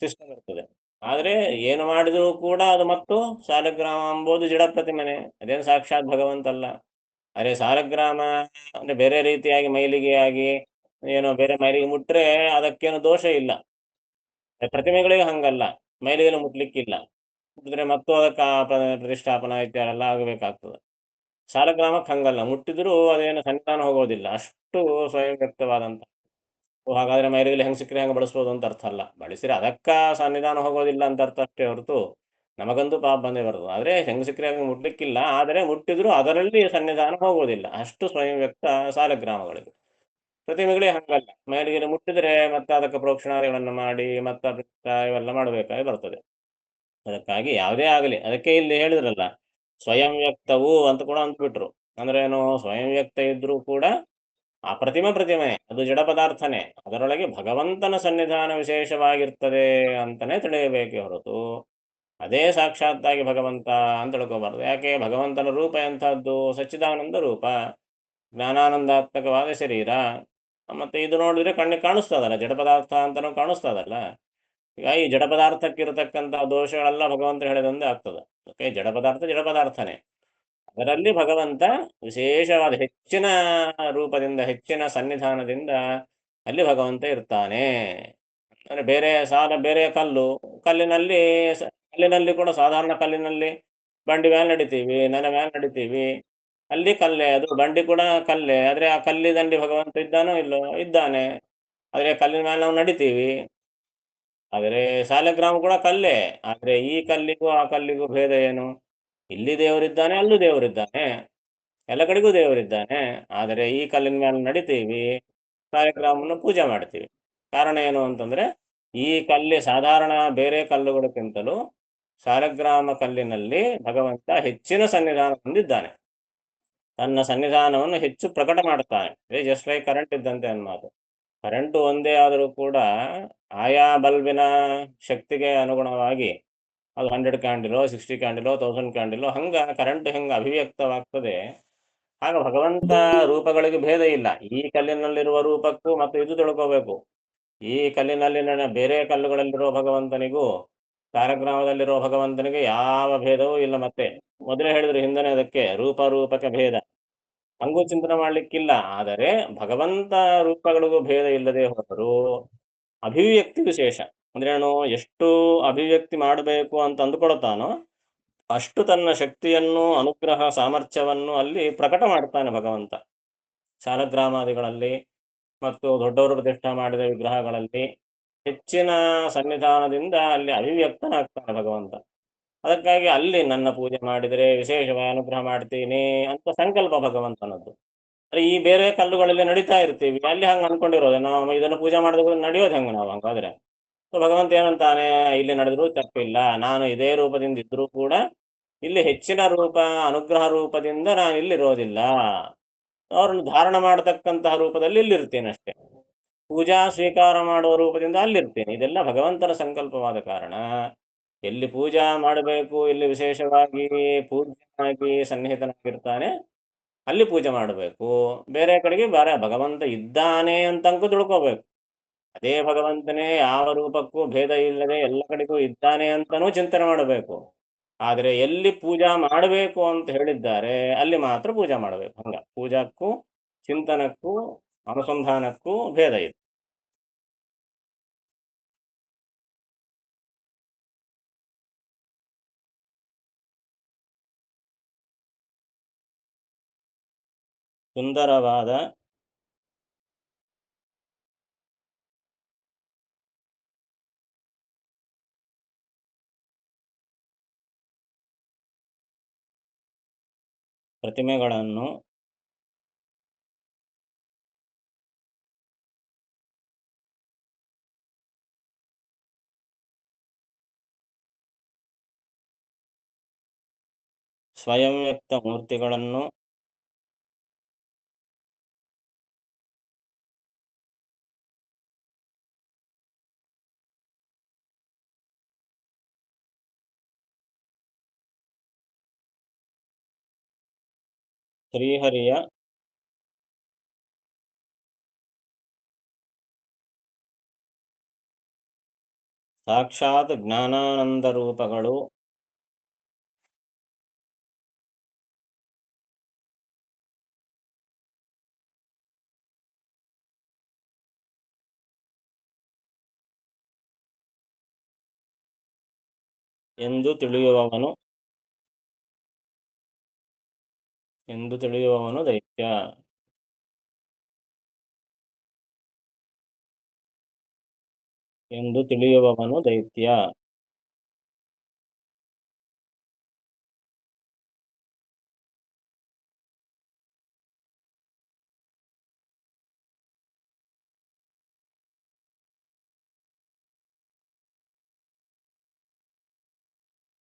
ಸಿಸ್ಟಮ್ ಇರ್ತದೆ. ಆದ್ರೆ ಏನು ಮಾಡಿದರೂ ಕೂಡ ಅದು ಮತ್ತು ಸಾಲಗ್ರಾಮ ಎಂಬುದು ಜಡ ಪ್ರತಿಮೆನೆ. ಅದೇನು ಸಾಕ್ಷಾತ್ ಭಗವಂತ ಅಲ್ಲ. ಅದೇ ಸಾಲಗ್ರಾಮ ಅಂದ್ರೆ ಬೇರೆ ರೀತಿಯಾಗಿ ಮೈಲಿಗೆಯಾಗಿ ಏನೋ ಬೇರೆ ಮೈಲಿಗೆ ಮುಟ್ರೆ ಅದಕ್ಕೇನು ದೋಷ ಇಲ್ಲ. ಪ್ರತಿಮೆಗಳಿಗೆ ಹಂಗಲ್ಲ. ಮೈಲಿಗೆಲ್ಲ ಮುಟ್ಲಿಕ್ಕಿಲ್ಲ. ಮುಟ್ಟಿದ್ರೆ ಮತ್ತು ಅದಕ್ಕೆ ಪ್ರತಿಷ್ಠಾಪನ ಇತ್ಯಾದಿ ಎಲ್ಲ ಆಗಬೇಕಾಗ್ತದೆ. ಸಾಲಗ್ರಾಮಕ್ಕೆ ಹಂಗಲ್ಲ. ಮುಟ್ಟಿದ್ರೂ ಅದೇನು ಸನ್ನಿಧಾನ ಹೋಗೋದಿಲ್ಲ. ಅಷ್ಟು ಸ್ವಯಂ ವ್ಯಕ್ತವಾದಂತ. ಹಾಗಾದ್ರೆ ಮೈಲಿಗೆಲ್ಲ ಹೆಂಗ್ ಸಿಕ್ಕರೆ ಹೆಂಗೆ ಬಳಸ್ಬೋದು ಅಂತ ಅರ್ಥ ಅಲ್ಲ. ಬಳಸಿದ್ರೆ ಅದಕ್ಕ ಸನ್ನಿಧಾನ ಹೋಗೋದಿಲ್ಲ ಅಂತ ಅರ್ಥ ಅಷ್ಟೇ ಹೊರತು ನಮಗಂತೂ ಪಾಪ ಬಂದೇ ಬರೋದು. ಆದ್ರೆ ಹೆಂಗ್ ಸಿಕ್ಕರೆ ಹಂಗೆ ಮುಟ್ಲಿಕ್ಕಿಲ್ಲ. ಆದರೆ ಮುಟ್ಟಿದ್ರು ಅದರಲ್ಲಿ ಸನ್ನಿಧಾನ ಹೋಗೋದಿಲ್ಲ. ಅಷ್ಟು ಸ್ವಯಂ ವ್ಯಕ್ತ ಸಾಲಗ್ರಾಮಗಳಿಗೆ. ಪ್ರತಿಮೆಗಳೇ ಹಂಗಲ್ಲ. ಮೈಲಿಗೆಲ್ಲ ಮುಟ್ಟಿದ್ರೆ ಮತ್ತೆ ಅದಕ್ಕೆ ಪ್ರೋಕ್ಷಣಾದಿಗಳನ್ನು ಮಾಡಿ ಮತ್ತೆ ಇವೆಲ್ಲ ಮಾಡಬೇಕಾಗಿ ಬರ್ತದೆ. ಅದಕ್ಕಾಗಿ ಯಾವುದೇ ಆಗಲಿ, ಅದಕ್ಕೆ ಇಲ್ಲಿ ಹೇಳಿದ್ರಲ್ಲ, ಸ್ವಯಂ ವ್ಯಕ್ತವು ಅಂತ ಕೂಡ ಅಂದ್ಬಿಟ್ರು. ಅಂದ್ರೆ ಏನು? ಸ್ವಯಂ ವ್ಯಕ್ತ ಇದ್ರೂ ಕೂಡ ಆ ಪ್ರತಿಮೆ ಅದು ಜಡ ಪದಾರ್ಥನೇ. ಅದರೊಳಗೆ ಭಗವಂತನ ಸನ್ನಿಧಾನ ವಿಶೇಷವಾಗಿರ್ತದೆ ಅಂತಾನೆ ತಿಳಿಯಬೇಕೇ ಹೊರತು ಅದೇ ಸಾಕ್ಷಾತ್ತಾಗಿ ಭಗವಂತ ಅಂತ ತಿಳ್ಕೋಬಾರ್ದು. ಯಾಕೆ? ಭಗವಂತನ ರೂಪ ಎಂಥದ್ದು? ಸಚ್ಚಿದಾನಂದ ರೂಪ, ಜ್ಞಾನಾನಂದಾತ್ಮಕವಾದ ಶರೀರ. ಮತ್ತೆ ಇದು ನೋಡಿದ್ರೆ ಕಣ್ಣಿಗೆ ಕಾಣಿಸ್ತದಲ್ಲ, ಜಡ ಪದಾರ್ಥ ಅಂತಾನು ಕಾಣಿಸ್ತದಲ್ಲ. ಹೀಗಾಗಿ ಜಡ ಪದಾರ್ಥಕ್ಕಿರತಕ್ಕಂತಹ ದೋಷಗಳೆಲ್ಲ ಭಗವಂತ ಹೇಳಿದಂತೆ ಆಗ್ತದೆ. ಓಕೆ, ಜಡ ಪದಾರ್ಥನೇ. ಅದರಲ್ಲಿ ಭಗವಂತ ವಿಶೇಷವಾದ ಹೆಚ್ಚಿನ ರೂಪದಿಂದ, ಹೆಚ್ಚಿನ ಸನ್ನಿಧಾನದಿಂದ ಅಲ್ಲಿ ಭಗವಂತ ಇರ್ತಾನೆ. ಅಂದ್ರೆ ಬೇರೆ ಕಲ್ಲಿನಲ್ಲಿ ಕಲ್ಲಿನಲ್ಲಿ ಕೂಡ ಸಾಧಾರಣ ಕಲ್ಲಿನಲ್ಲಿ ಬಂಡಿ ಮೇಲೆ ನಡಿತೀವಿ, ನೆಲ ಮೇಲೆ ನಡಿತೀವಿ. ಅಲ್ಲಿ ಕಲ್ಲೇ, ಅದು ಬಂಡಿ ಕೂಡ ಕಲ್ಲೇ. ಆದ್ರೆ ಆ ಕಲ್ಲಿನಲ್ಲಿ ಭಗವಂತ ಇದ್ದಾನೋ ಇಲ್ಲೋ? ಇದ್ದಾನೆ. ಆದ್ರೆ ಕಲ್ಲಿನ ಮೇಲೆ ನಾವು ನಡಿತೀವಿ. ಆದರೆ ಸಾಲಗ್ರಾಮ ಕೂಡ ಕಲ್ಲೇ. ಆದ್ರೆ ಈ ಕಲ್ಲಿಗೂ ಆ ಕಲ್ಲಿಗೂ ಭೇದ ಏನು? ಇಲ್ಲಿ ದೇವರಿದ್ದಾನೆ, ಅಲ್ಲೂ ದೇವರಿದ್ದಾನೆ, ಎಲ್ಲ ಕಡೆಗೂ ದೇವರಿದ್ದಾನೆ. ಆದರೆ ಈ ಕಲ್ಲಿನ ಮೇಲೆ ನಡಿತೀವಿ, ಸಾಲಗ್ರಾಮವನ್ನು ಪೂಜೆ ಮಾಡ್ತೀವಿ. ಕಾರಣ ಏನು ಅಂತಂದ್ರೆ, ಈ ಸಾಧಾರಣ ಬೇರೆ ಕಲ್ಲುಗಳಕ್ಕಿಂತಲೂ ಸಾಲಗ್ರಾಮ ಕಲ್ಲಿನಲ್ಲಿ ಭಗವಂತ ಹೆಚ್ಚಿನ ಸನ್ನಿಧಾನ ಹೊಂದಿದ್ದಾನೆ. ತನ್ನ ಸನ್ನಿಧಾನವನ್ನು ಹೆಚ್ಚು ಪ್ರಕಟ ಮಾಡುತ್ತಾನೆ. ಜಸ್ಟ್ ಲೈಕ್ ಕರೆಂಟ್ ಇದ್ದಂತೆ ಅನ್ಮಾತು. ಕರೆಂಟು ಒಂದೇ ಆದರೂ ಕೂಡ ಆಯಾ ಬಲ್ಬಿನ ಶಕ್ತಿಗೆ ಅನುಗುಣವಾಗಿ ಅದು 100 ಕ್ಯಾಂಡಲೋ 60 ಕ್ಯಾಂಡಲೋ 1000 ಕ್ಯಾಂಡಲೋ ಹಂಗ ಕರೆಂಟ್ ಹೆಂಗೆ ಅಭಿವ್ಯಕ್ತವಾಗ್ತದೆ ಆಗ ಭಗವಂತ ರೂಪಗಳಿಗೆ ಭೇದ ಇಲ್ಲ. ಈ ಕಲ್ಲಿನಲ್ಲಿರುವ ರೂಪಕ್ಕೂ ಮತ್ತು ಇದು ತಿಳ್ಕೋಬೇಕು. ಈ ಕಲ್ಲಿನಲ್ಲಿನ ಬೇರೆ ಕಲ್ಲುಗಳಲ್ಲಿರುವ ಭಗವಂತನಿಗೂ ಸಾಲಗ್ರಾಮದಲ್ಲಿರುವ ಭಗವಂತನಿಗೆ ಯಾವ ಭೇದವೂ ಇಲ್ಲ. ಮತ್ತೆ ಮೊದಲೇ ಹೇಳಿದ್ರು ಹಿಂದನೇ ಅದಕ್ಕೆ ರೂಪಕ್ಕೆ ಭೇದ ಹಂಗೂ ಚಿಂತನೆ ಮಾಡ್ಲಿಕ್ಕಿಲ್ಲ. ಆದರೆ ಭಗವಂತ ರೂಪಗಳಿಗೂ ಭೇದ ಇಲ್ಲದೆ ಹೋದರೂ ಅಭಿವ್ಯಕ್ತಿ ವಿಶೇಷ. ಅಂದ್ರೆ ಏನು, ಎಷ್ಟು ಅಭಿವ್ಯಕ್ತಿ ಮಾಡಬೇಕು ಅಂತ ಅಂದುಕೊಳ್ತಾನೋ ಅಷ್ಟು ತನ್ನ ಶಕ್ತಿಯನ್ನು ಅನುಗ್ರಹ ಸಾಮರ್ಥ್ಯವನ್ನು ಅಲ್ಲಿ ಪ್ರಕಟ ಮಾಡ್ತಾನೆ ಭಗವಂತ. ಶಾಲಗ್ರಾಮಾದಿಗಳಲ್ಲಿ ಮತ್ತು ದೊಡ್ಡವರು ಪ್ರತಿಷ್ಠಾ ಮಾಡಿದ ವಿಗ್ರಹಗಳಲ್ಲಿ ಹೆಚ್ಚಿನ ಸನ್ನಿಧಾನದಿಂದ ಅಲ್ಲಿ ಅಭಿವ್ಯಕ್ತನಾಗ್ತಾನೆ ಭಗವಂತ. ಅದಕ್ಕಾಗಿ ಅಲ್ಲಿ ನನ್ನ ಪೂಜೆ ಮಾಡಿದರೆ ವಿಶೇಷವಾಗಿ ಅನುಗ್ರಹ ಮಾಡ್ತೀನಿ ಅಂತ ಸಂಕಲ್ಪ ಭಗವಂತನದ್ದು. ಈ ಬೇರೆ ಕಲ್ಲುಗಳಲ್ಲಿ ನಡೀತಾ ಇರ್ತೀವಿ, ಅಲ್ಲಿ ಹಂಗೆ ಅನ್ಕೊಂಡಿರೋದು ನಾವು ಇದನ್ನು ಪೂಜೆ ಮಾಡಿದ್ರೆ ನಡೆಯೋದು ಹೆಂಗೆ ನಾವು ಹಂಗಾದ್ರೆ. ಸೊ ಭಗವಂತ ಏನಂತಾನೆ, ಇಲ್ಲಿ ನಡೆದ್ರೂ ತಪ್ಪಿಲ್ಲ, ನಾನು ಇದೇ ರೂಪದಿಂದ ಇದ್ರೂ ಕೂಡ ಇಲ್ಲಿ ಹೆಚ್ಚಿನ ರೂಪ ಅನುಗ್ರಹ ರೂಪದಿಂದ ನಾನು ಇಲ್ಲಿರೋದಿಲ್ಲ, ಅವ್ರನ್ನು ಧಾರಣ ಮಾಡತಕ್ಕಂತಹ ರೂಪದಲ್ಲಿ ಇಲ್ಲಿರ್ತೇನೆ ಅಷ್ಟೇ. ಪೂಜಾ ಸ್ವೀಕಾರ ಮಾಡುವ ರೂಪದಿಂದ ಅಲ್ಲಿರ್ತೇನೆ. ಇದೆಲ್ಲ ಭಗವಂತನ ಸಂಕಲ್ಪವಾದ ಕಾರಣ ಎಲ್ಲಿ ಪೂಜಾ ಮಾಡಬೇಕು, ಇಲ್ಲಿ ವಿಶೇಷವಾಗಿ ಪೂಜ್ಯನಾಗಿ ಸನ್ನಿಹಿತನಾಗಿರ್ತಾನೆ ಅಲ್ಲಿ ಪೂಜೆ ಮಾಡಬೇಕು. ಬೇರೆ ಕಡೆಗೆ ಬೇರೆ ಭಗವಂತ ಇದ್ದಾನೆ ಅಂತ ಅಂಕು ತಿಳ್ಕೋಬೇಕು. ಅದೇ ಭಗವಂತನೇ ಯಾವ ರೂಪಕ್ಕೂ ಭೇದ ಇಲ್ಲದೆ ಎಲ್ಲ ಕಡೆಗೂ ಇದ್ದಾನೆ ಅಂತನೂ ಚಿಂತನೆ ಮಾಡಬೇಕು. ಆದರೆ ಎಲ್ಲಿ ಪೂಜಾ ಮಾಡಬೇಕು ಅಂತ ಹೇಳಿದ್ದಾರೆ ಅಲ್ಲಿ ಮಾತ್ರ ಪೂಜಾ ಮಾಡಬೇಕು. ಹಂಗ ಪೂಜಾಕ್ಕೂ ಚಿಂತನಕ್ಕೂ ಅನುಸಂಧಾನಕ್ಕೂ ಭೇದ ಇದೆ. ಸುಂದರವಾದ ಪ್ರತಿಮೆಗಳನ್ನು ಸ್ವಯಂ ವ್ಯಕ್ತ ಮೂರ್ತಿಗಳನ್ನು ಶ್ರೀಹರಿಯ ಸಾಕ್ಷಾತ್ ಜ್ಞಾನಾನಂದ ರೂಪಗಳು ಎಂದು ತಿಳಿಯುವವನು ದೈತ್ಯ. ಎಂದು ತಿಳಿಯುವವನು ದೈತ್ಯ.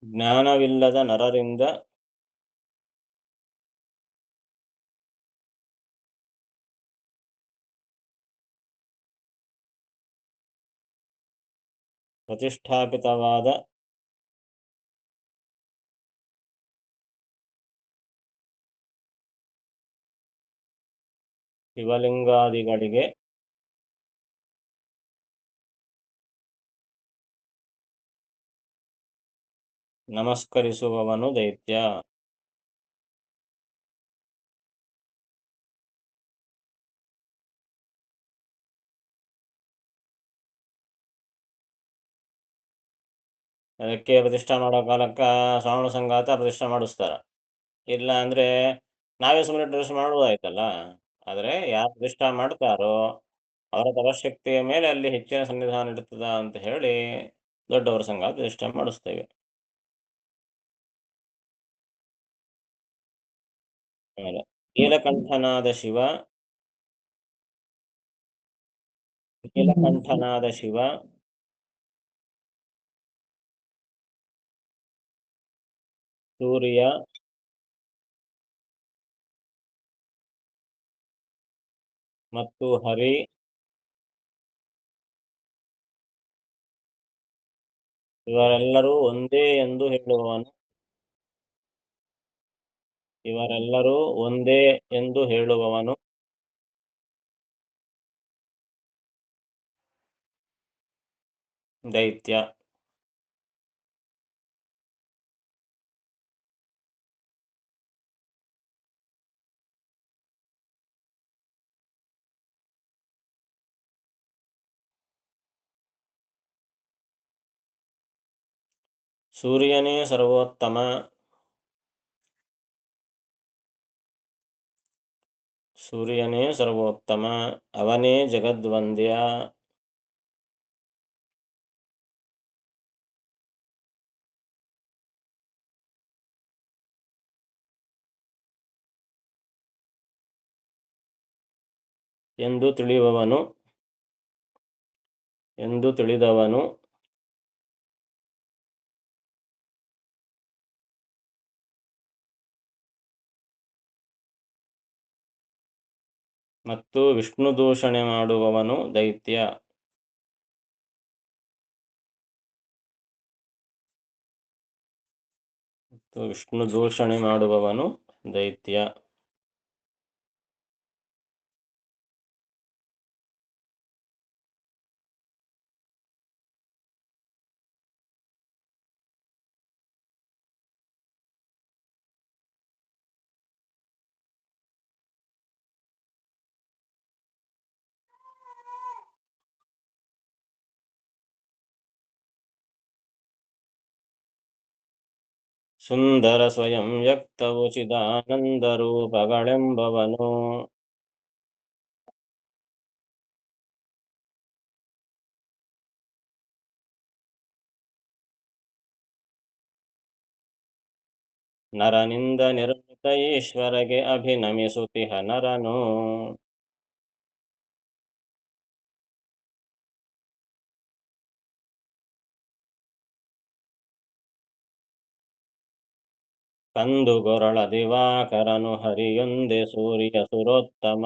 ಜ್ಞಾನವಿಲ್ಲದ ನರರಿಂದ ಪ್ರತಿಷ್ಠಾಪಿತವಾದ ಶಿವಲಿಂಗಾದಿಗಳಿಗೆ ನಮಸ್ಕರಿಸುವವನು ದೈತ್ಯ. ಅದಕ್ಕೆ ಪ್ರತಿಷ್ಠಾ ಮಾಡೋ ಕಾಲಕ್ಕೆ ಶ್ರಾವಣ ಸಂಗಾತ ಪ್ರತಿಷ್ಠೆ ಮಾಡಿಸ್ತಾರ. ಇಲ್ಲ ಅಂದ್ರೆ ನಾವೇ ಸುಮ್ಮನೆ ಪ್ರತಿಷ್ಠೆ ಮಾಡುವುದಾಯ್ತಲ್ಲ. ಆದರೆ ಯಾರು ಪ್ರತಿಷ್ಠಾ ಮಾಡ್ತಾರೋ ಅವರ ತಪಶಕ್ತಿಯ ಮೇಲೆ ಅಲ್ಲಿ ಹೆಚ್ಚಿನ ಸನ್ನಿಧಾನ ಇರ್ತದ ಅಂತ ಹೇಳಿ ದೊಡ್ಡವರ ಸಂಗಾತ ಪ್ರತಿಷ್ಠೆ ಮಾಡಿಸ್ತೇವೆ. ಆಮೇಲೆ ನೀಲಕಂಠನಾದ ಶಿವ ನೀಲಕಂಠನಾದ ಶಿವ ಸೂರ್ಯ ಮತ್ತು ಹರಿ ಇವರೆಲ್ಲರೂ ಒಂದೇ ಎಂದು ಹೇಳುವವನು ಇವರೆಲ್ಲರೂ ಒಂದೇ ಎಂದು ಹೇಳುವವನು ದೈತ್ಯ. ಸೂರ್ಯನೇ ಸರ್ವೋತ್ತಮ. ಸೂರ್ಯನೇ ಸರ್ವೋತ್ತಮ, ಅವನೇ ಜಗದ್ವಂದ್ಯ. ಎಂದು ತಿಳಿಯುವವನು ಎಂದು ತಿಳಿದವನು ಮತ್ತು ವಿಷ್ಣು ದೂಷಣೆ ಮಾಡುವವನು ದೈತ್ಯ. ಮತ್ತು ವಿಷ್ಣು ದೂಷಣೆ ಮಾಡುವವನು ದೈತ್ಯ. ಸುಂದರ ಸ್ವಯಂ ವ್ಯಕ್ತವು ಚಿದಾನಂದ ರೂಪಗಳೆಂಬವನು. ನರನಿಂದ ನಿರ್ಮಿತ ಈಶ್ವರಗೆ ಅಭಿನಮಿಸುತ್ತಿಹ ನರನು. ಕಂದುಗೊರಳ ದಿವಾಕರನು ಹರಿಯೊಂದೆ ಸೂರ್ಯ ಸುರೋತ್ತಮ.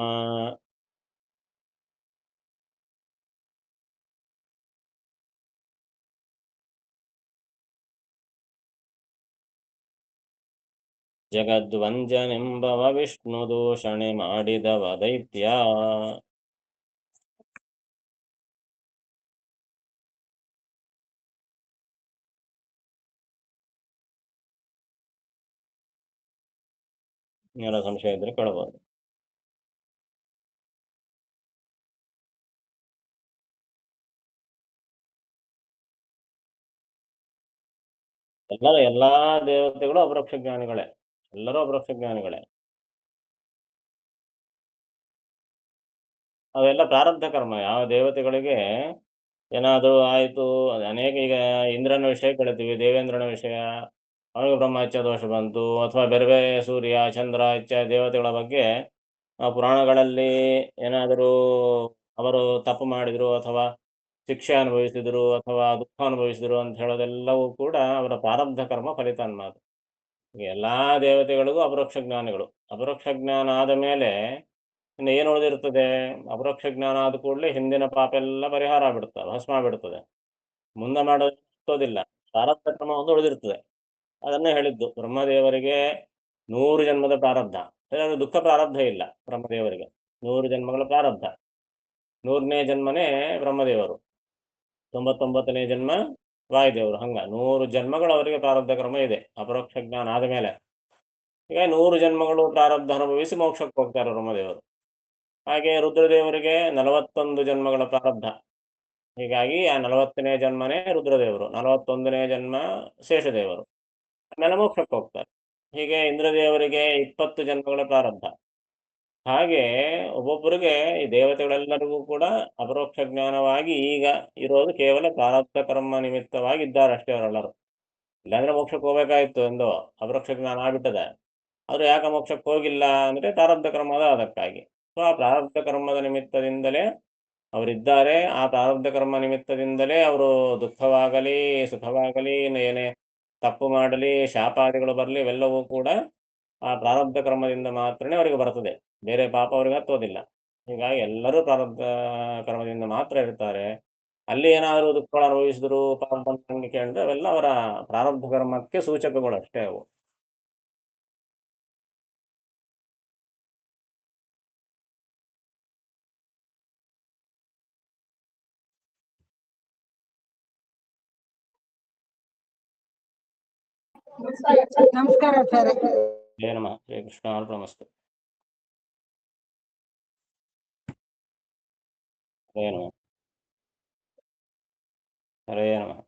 ಜಗದ್ವಂದ್ಯನೆಂಬವ ವಿಷ್ಣು ದೂಷಣೆ ಮಾಡಿದವ ದೈತ್ಯ. ಎಲ್ಲ ಸಂಶಯ ಇದ್ರೆ ಕೇಳಬಹುದು. ಎಲ್ಲಾ ದೇವತೆಗಳು ಅಪರೋಕ್ಷ ಜ್ಞಾನಿಗಳೇ, ಎಲ್ಲರೂ ಅಪರೋಕ್ಷ ಜ್ಞಾನಿಗಳೇ. ಅವೆಲ್ಲ ಪ್ರಾರಬ್ಧ ಕರ್ಮ. ಯಾವ ದೇವತೆಗಳಿಗೆ ಏನಾದರೂ ಆಯಿತು, ಅನೇಕ, ಈಗ ಇಂದ್ರನ ವಿಷಯ ಕೇಳ್ತೀವಿ, ದೇವೇಂದ್ರನ ವಿಷಯ, ಅವನಿಗೆ ಬ್ರಹ್ಮಹತ್ಯ ದೋಷ ಬಂತು, ಅಥವಾ ಬೇರೆ ಬೇರೆ ಸೂರ್ಯ ಚಂದ್ರ ಇತ್ಯಾದಿ ದೇವತೆಗಳ ಬಗ್ಗೆ ಪುರಾಣಗಳಲ್ಲಿ ಏನಾದರೂ ಅವರು ತಪ್ಪು ಮಾಡಿದ್ರು, ಅಥವಾ ಶಿಕ್ಷೆ ಅನುಭವಿಸಿದ್ರು, ಅಥವಾ ದುಃಖ ಅನುಭವಿಸಿದ್ರು ಅಂತ ಹೇಳೋದೆಲ್ಲವೂ ಕೂಡ ಅವರ ಪ್ರಾರಬ್ಧ ಕರ್ಮ ಫಲಿತ ಅನ್ನೋದು. ಎಲ್ಲಾ ದೇವತೆಗಳಿಗೂ ಅಪರೋಕ್ಷ ಜ್ಞಾನಿಗಳು. ಅಪರೋಕ್ಷ ಜ್ಞಾನ ಆದ ಮೇಲೆ ಇನ್ನು ಏನು ಉಳಿದಿರ್ತದೆ? ಅಪರೋಕ್ಷ ಜ್ಞಾನ ಆದ ಕೂಡಲೇ ಹಿಂದಿನ ಪಾಪ ಎಲ್ಲ ಪರಿಹಾರ ಆಗ್ಬಿಡ್ತದೆ, ಭಸ್ಮ ಆಗ್ಬಿಡ್ತದೆ. ಮುಂದೆ ಮಾಡೋದಿಲ್ಲ, ಪ್ರಾರಬ್ಧ ಕ್ರಮ ಒಂದು ಉಳಿದಿರ್ತದೆ. ಅದನ್ನೇ ಹೇಳಿದ್ದು, ಬ್ರಹ್ಮದೇವರಿಗೆ 100 ಜನ್ಮದ ಪ್ರಾರಬ್ಧ. ದುಃಖ ಪ್ರಾರಬ್ಧ ಇಲ್ಲ ಬ್ರಹ್ಮದೇವರಿಗೆ. 100 ಜನ್ಮಗಳ ಪ್ರಾರಬ್ಧ. 100ನೇ ಜನ್ಮನೇ ಬ್ರಹ್ಮದೇವರು, 99ನೇ ಜನ್ಮ ವಾಯುದೇವರು. ಹಂಗ 100 ಜನ್ಮಗಳು ಅವರಿಗೆ ಪ್ರಾರಬ್ಧ ಕ್ರಮ ಇದೆ ಅಪರೋಕ್ಷ ಜ್ಞಾನ ಆದ ಮೇಲೆ. ಈಗ 100 ಜನ್ಮಗಳು ಪ್ರಾರಬ್ಧ ಅನುಭವಿಸಿ ಮೋಕ್ಷಕ್ಕೆ ಹೋಗ್ತಾರೆ ಬ್ರಹ್ಮದೇವರು. ಹಾಗೆ ರುದ್ರದೇವರಿಗೆ 41 ಜನ್ಮಗಳ ಪ್ರಾರಬ್ಧ. ಹೀಗಾಗಿ ಆ 40ನೇ ಜನ್ಮನೇ ರುದ್ರದೇವರು, 41ನೇ ಜನ್ಮ ಶೇಷದೇವರು, ಆಮೇಲೆ ಮೋಕ್ಷಕ್ಕೆ ಹೋಗ್ತಾರೆ. ಹೀಗೆ ಇಂದ್ರದೇವರಿಗೆ 20 ಜನ್ಮಗಳ ಪ್ರಾರಬ್ಧ. ಹಾಗೆ ಒಬ್ಬೊಬ್ಬರಿಗೆ ಈ ದೇವತೆಗಳೆಲ್ಲರಿಗೂ ಕೂಡ ಅಪರೋಕ್ಷ ಜ್ಞಾನವಾಗಿ ಈಗ ಇರೋದು ಕೇವಲ ಪ್ರಾರಬ್ಧ ಕರ್ಮ ನಿಮಿತ್ತವಾಗಿ ಇದ್ದಾರೆ ಅಷ್ಟೇ ಅವರೆಲ್ಲರೂ. ಇಲ್ಲಾಂದ್ರೆ ಮೋಕ್ಷಕ್ಕೆ ಹೋಗ್ಬೇಕಾಯ್ತು ಎಂದು ಅಪರೋಕ್ಷ ಜ್ಞಾನ ಆಗ್ಬಿಟ್ಟದೆ. ಅವರು ಯಾಕೆ ಮೋಕ್ಷಕ್ಕೆ ಹೋಗಿಲ್ಲ ಅಂದ್ರೆ ಪ್ರಾರಬ್ಧ ಕರ್ಮದ ಅದಕ್ಕಾಗಿ. ಸೊ ಆ ಪ್ರಾರಬ್ಧ ಕರ್ಮದ ನಿಮಿತ್ತದಿಂದಲೇ ಅವರಿದ್ದಾರೆ. ಆ ಪ್ರಾರಬ್ಧ ಕರ್ಮ ನಿಮಿತ್ತದಿಂದಲೇ ಅವರು ದುಃಖವಾಗಲಿ ಸುಖವಾಗಲಿ, ಏನೇ ತಪ್ಪು ಮಾಡಲಿ, ಶಾಪಾದಿಗಳು ಬರಲಿ, ಇವೆಲ್ಲವೂ ಕೂಡ ಆ ಪ್ರಾರಬ್ಧ ಕರ್ಮದಿಂದ ಮಾತ್ರನೇ ಅವರಿಗೆ ಬರ್ತದೆ. ಬೇರೆ ಪಾಪ ಅವರಿಗೆ ಹತ್ತೋದಿಲ್ಲ. ಹೀಗಾಗಿ ಎಲ್ಲರೂ ಪ್ರಾರಬ್ಧ ಕರ್ಮದಿಂದ ಮಾತ್ರ ಇರ್ತಾರೆ. ಅಲ್ಲಿ ಏನಾದರೂ ದುಃಖಗಳು ಅನುಭವಿಸಿದ್ರು, ಪಾಪ ಬಂದಂಗೆ ಕೇಳಿದ್ರೆ ಅವೆಲ್ಲ ಅವರ ಪ್ರಾರಬ್ಧ ಕರ್ಮಕ್ಕೆ ಸೂಚಕಗಳು ಅಷ್ಟೇ ಅವು. ನಮಸ್ಕಾರ ಆಚಾರ್ಯ. ಜಯ ನಮಃ. ಶ್ರೀ ಕೃಷ್ಣಾರ್ಪಣಮಸ್ತು. ಹರೇ ನಮಃ. ಹರೇ ನಮಃ.